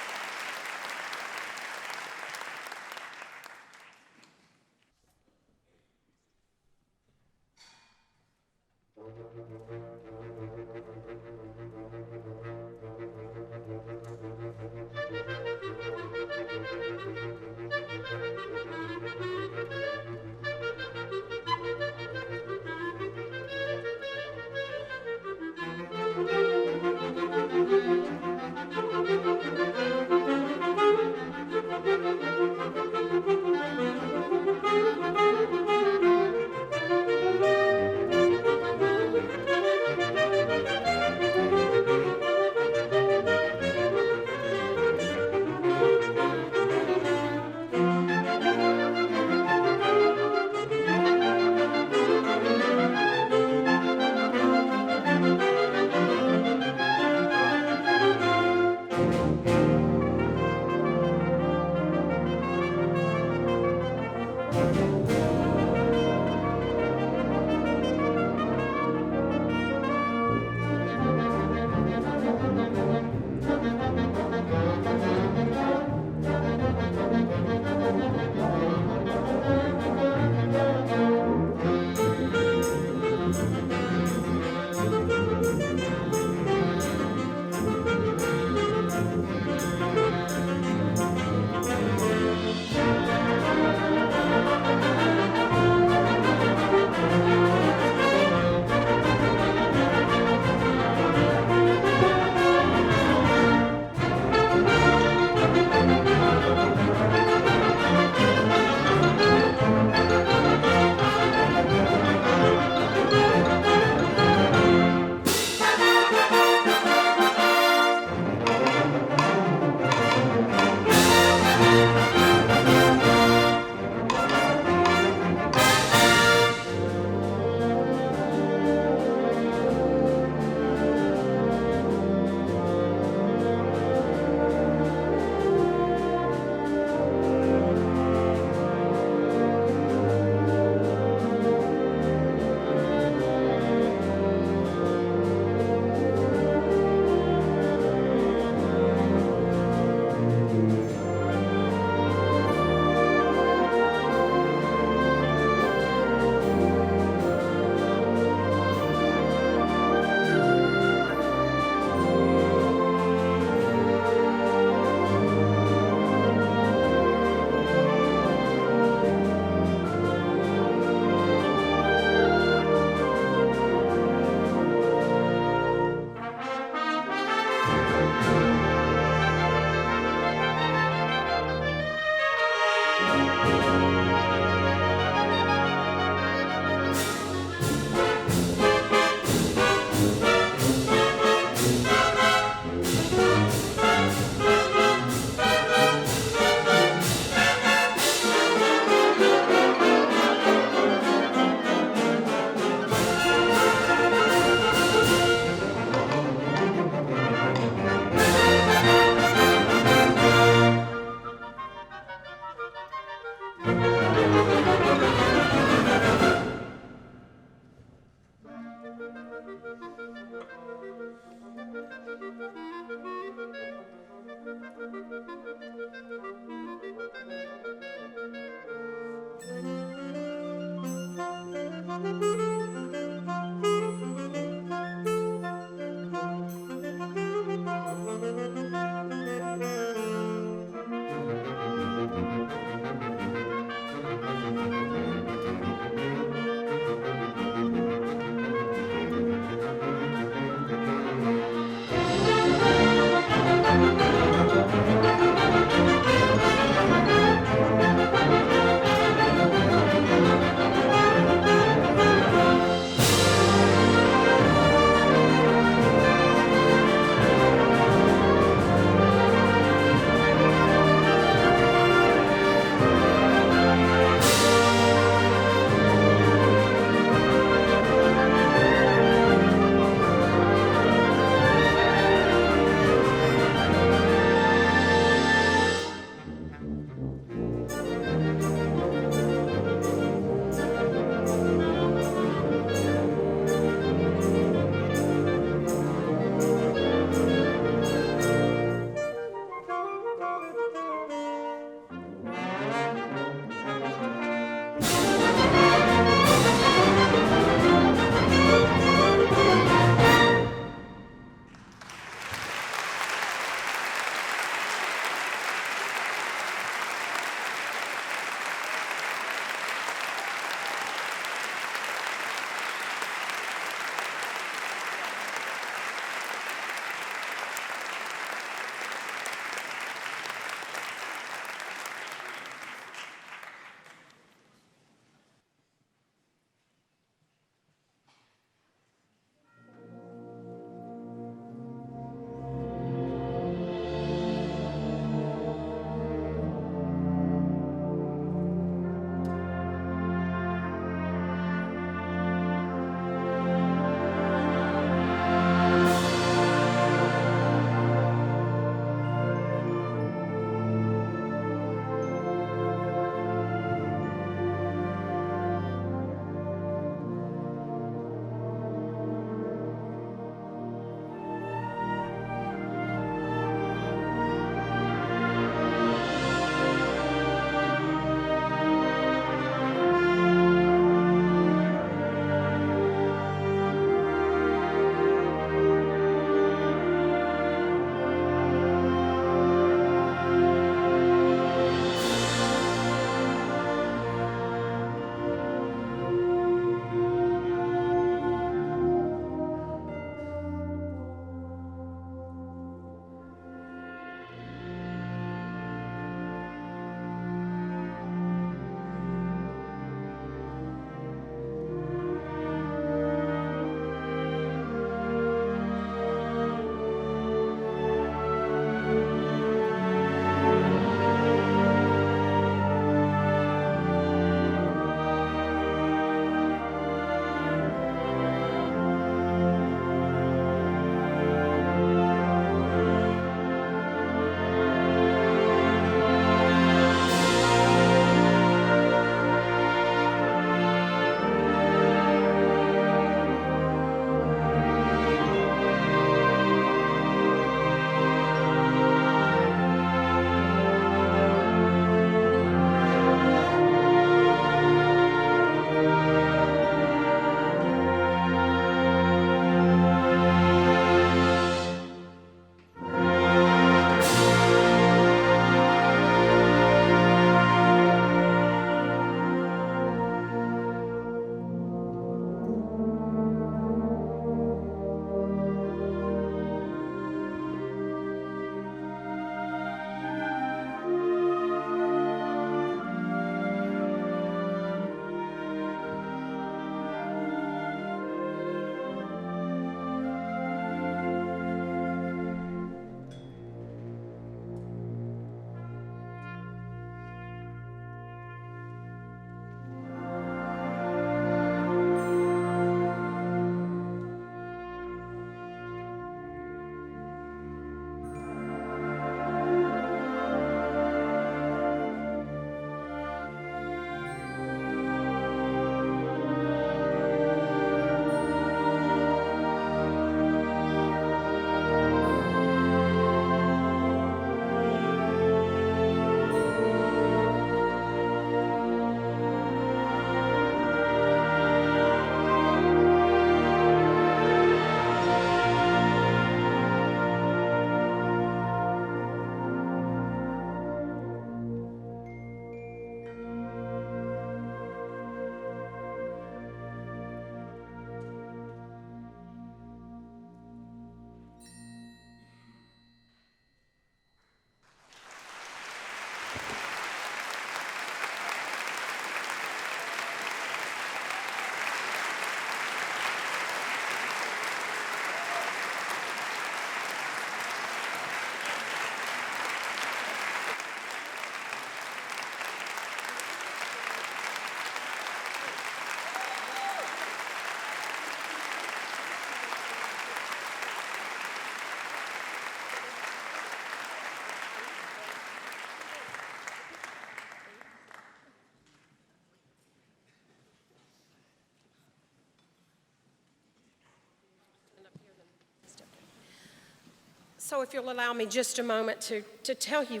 P: So if you'll allow me just a moment to tell you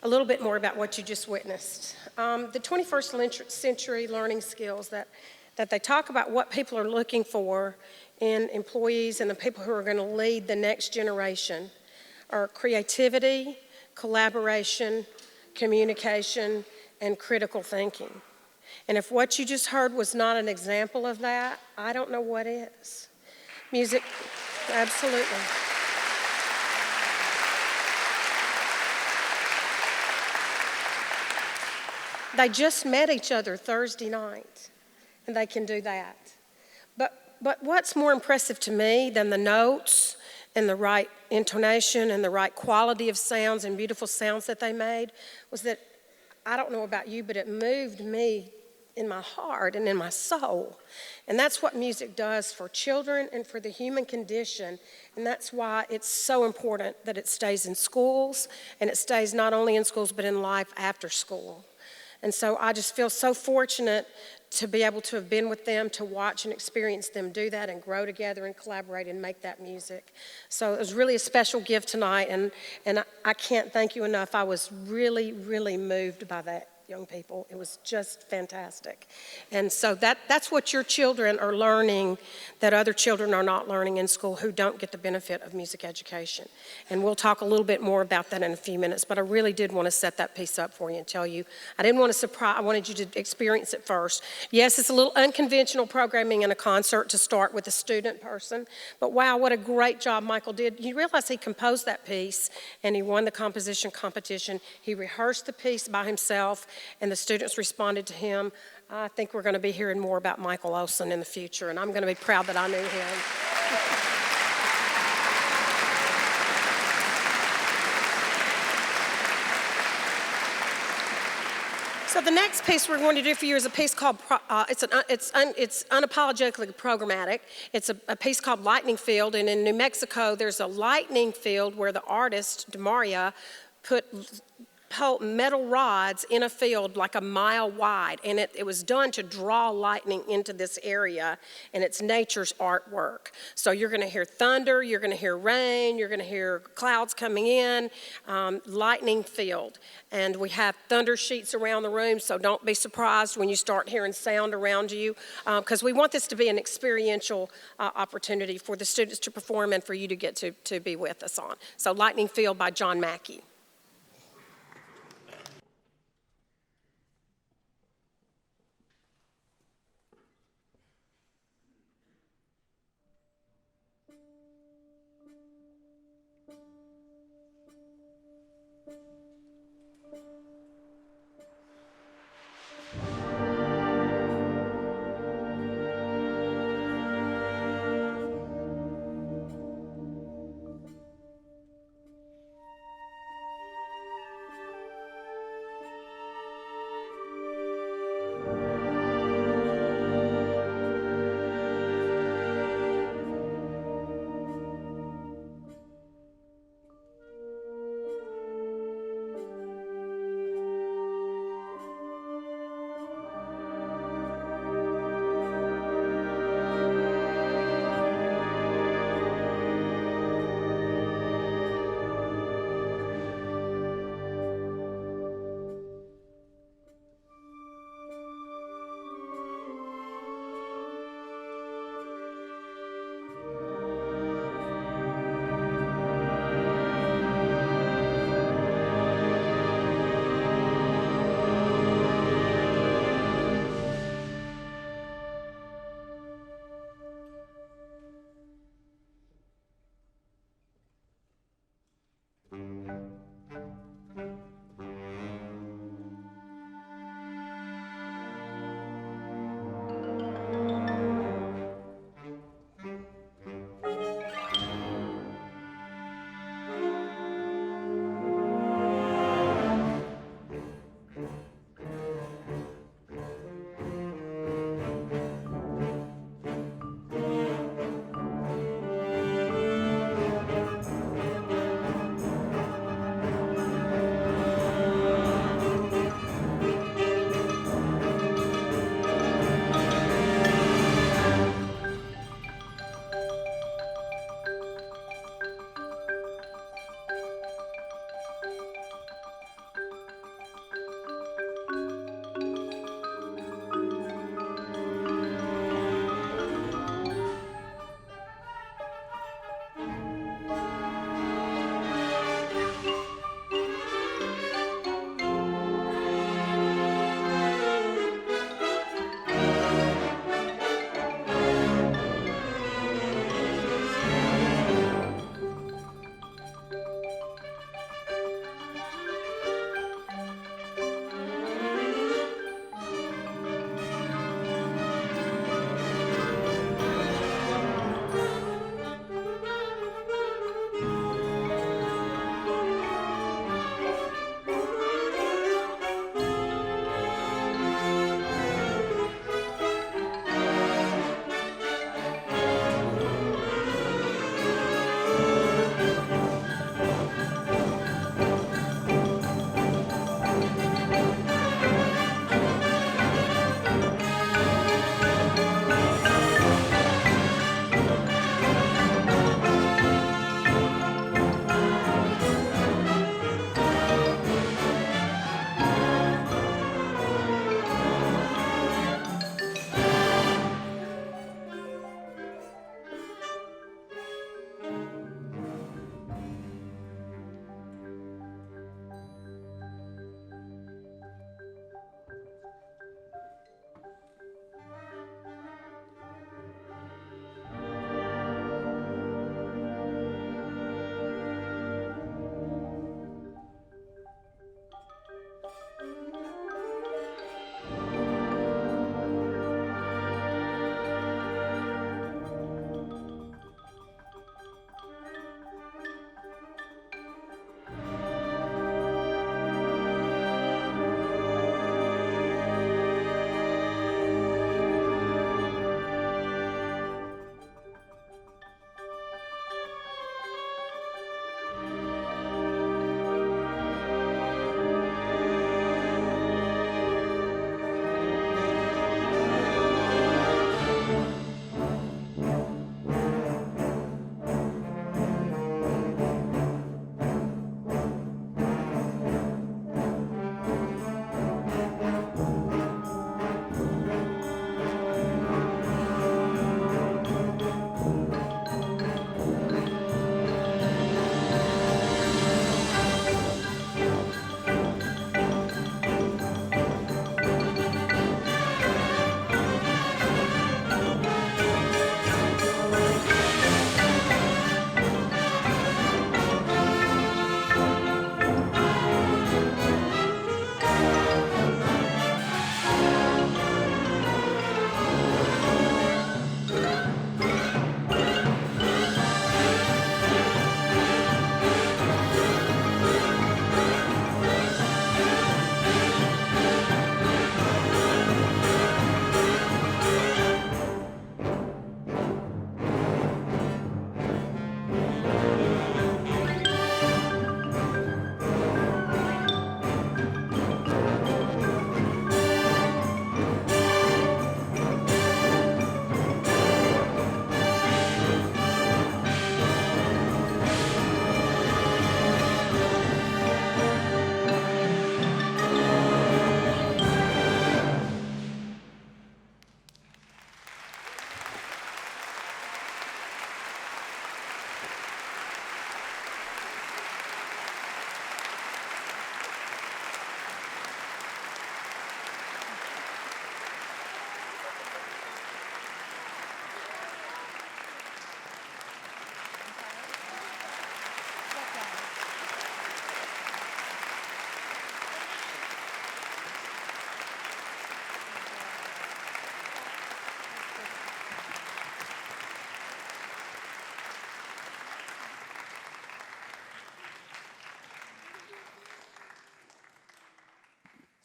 P: a little bit more about what you just witnessed. The 21st century learning skills that they talk about, what people are looking for in employees and the people who are going to lead the next generation, are creativity, collaboration, communication, and critical thinking. And if what you just heard was not an example of that, I don't know what is. Music, absolutely. They just met each other Thursday night, and they can do that. But what's more impressive to me than the notes and the right intonation and the right quality of sounds and beautiful sounds that they made was that, I don't know about you, but it moved me in my heart and in my soul. And that's what music does for children and for the human condition. And that's why it's so important that it stays in schools, and it stays not only in schools but in life after school. And so I just feel so fortunate to be able to have been with them, to watch and experience them do that and grow together and collaborate and make that music. So it was really a special gift tonight, and I can't thank you enough. I was really, really moved by that, young people. It was just fantastic. And so that's what your children are learning that other children are not learning in school who don't get the benefit of music education. And we'll talk a little bit more about that in a few minutes, but I really did want to set that piece up for you and tell you. I didn't want to surprise, I wanted you to experience it first. Yes, it's a little unconventional programming in a concert to start with a student person, but wow, what a great job Michael did. You realize he composed that piece and he won the composition competition. He rehearsed the piece by himself, and the students responded to him. I think we're going to be hearing more about Michael Olson in the future, and I'm going to be proud that I knew him. So the next piece we're going to do for you is a piece called, it's unapologetically programmatic. It's a piece called Lightning Field, and in New Mexico there's a lightning field where the artist, DeMaria, put metal rods in a field like a mile wide, and it was done to draw lightning into this area, and it's nature's artwork. So you're going to hear thunder, you're going to hear rain, you're going to hear clouds coming in, lightning field. And we have thunder sheets around the room, so don't be surprised when you start hearing sound around you, because we want this to be an experiential opportunity for the students to perform and for you to get to be with us on. So Lightning Field by John Mackey.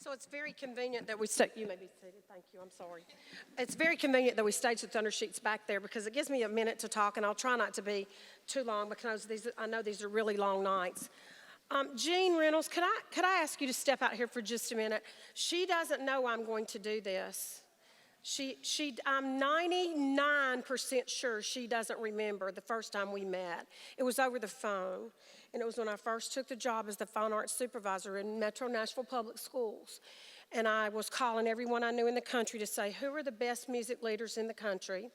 P: Also, it's very convenient that we stay. You may be seated. Thank you. I'm sorry. It's very convenient that we stage the thunder sheets back there because it gives me a minute to talk, and I'll try not to be too long because I know these are really long nights. Jeanne Reynolds, could I ask you to step out here for just a minute? She doesn't know I'm going to do this. I'm 99% sure she doesn't remember the first time we met. It was over the phone, and it was when I first took the job as the fine arts supervisor in Metro Nashville Public Schools. And I was calling everyone I knew in the country to say, who are the best music leaders in the country?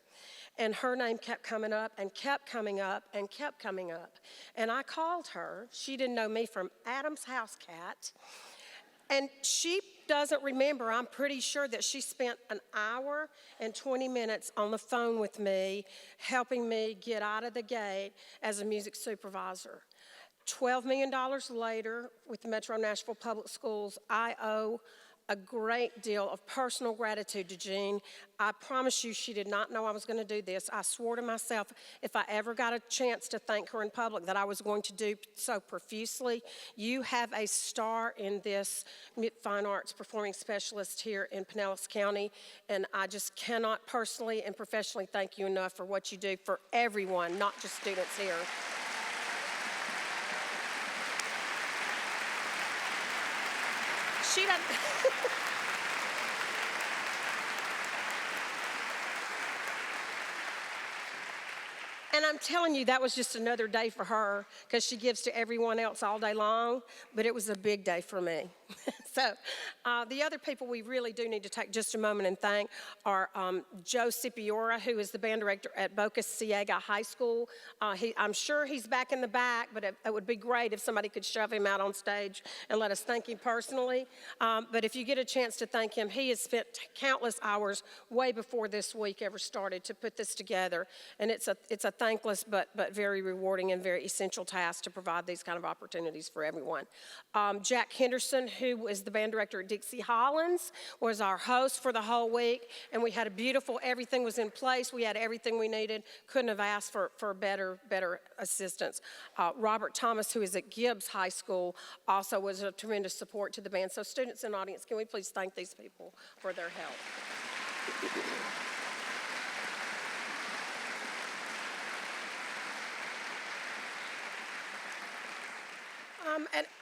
P: And her name kept coming up and kept coming up and kept coming up. And I called her. She didn't know me from Adam's house cat. And she doesn't remember. I'm pretty sure that she spent an hour and 20 minutes on the phone with me, helping me get out of the gate as a music supervisor. $12 million later with the Metro Nashville Public Schools, I owe a great deal of personal gratitude to Jeanne. I promise you she did not know I was going to do this. I swore to myself if I ever got a chance to thank her in public that I was going to do so profusely. You have a star in this fine arts performing specialist here in Pinellas County, and I just cannot personally and professionally thank you enough for what you do for everyone, not just students here. She doesn't. And I'm telling you, that was just another day for her because she gives to everyone else all day long, but it was a big day for me. So the other people we really do need to take just a moment and thank are Joe Cipiora, who is the band director at Boca Ciega High School. I'm sure he's back in the back, but it would be great if somebody could shove him out on stage and let us thank him personally. But if you get a chance to thank him, he has spent countless hours way before this week ever started to put this together. And it's a thankless but very rewarding and very essential task to provide these kind of opportunities for everyone. Jack Henderson, who is the band director at Dixie Hollins, was our host for the whole week, and we had a beautiful, everything was in place. We had everything we needed. Couldn't have asked for better assistance. Robert Thomas, who is at Gibbs High School, also was a tremendous support to the band. So students and audience, can we please thank these people for their help?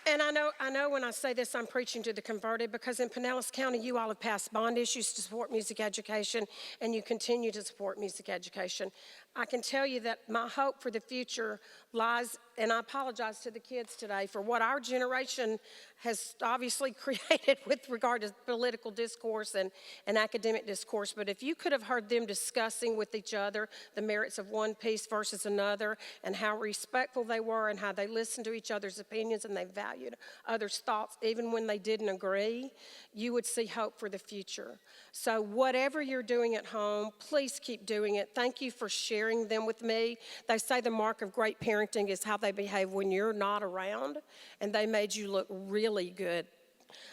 P: And I know when I say this, I'm preaching to the converted, because in Pinellas County, you all have passed bond issues to support music education, and you continue to support music education. I can tell you that my hope for the future lies, and I apologize to the kids today for what our generation has obviously created with regard to political discourse and academic discourse. But if you could have heard them discussing with each other the merits of one piece versus another, and how respectful they were, and how they listened to each other's opinions, and they valued others' thoughts even when they didn't agree, you would see hope for the future. So whatever you're doing at home, please keep doing it. Thank you for sharing them with me. They say the mark of great parenting is how they behave when you're not around, and they made you look really good.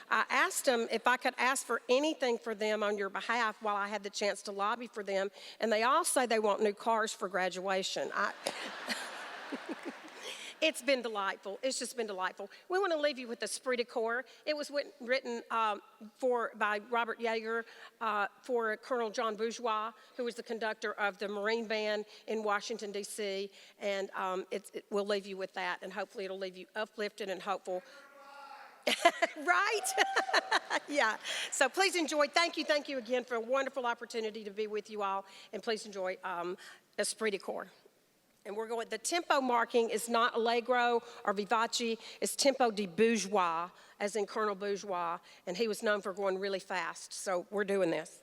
P: I asked them if I could ask for anything for them on your behalf while I had the chance to lobby for them, and they all say they want new cars for graduation. It's been delightful. It's just been delightful. We want to leave you with Esprit de Corps. It was written by Robert Yeager for Colonel John Bourgeois, who was the conductor of the Marine Band in Washington, D.C., and we'll leave you with that, and hopefully it'll leave you uplifted and hopeful. Right? Yeah. So please enjoy. Thank you again for a wonderful opportunity to be with you all, and please enjoy Esprit de Corps. And we're going, the tempo marking is not allegro or vivace, it's tempo di bourgeois, as in Colonel Bourgeois, and he was known for going really fast, so we're doing this.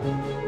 I: you.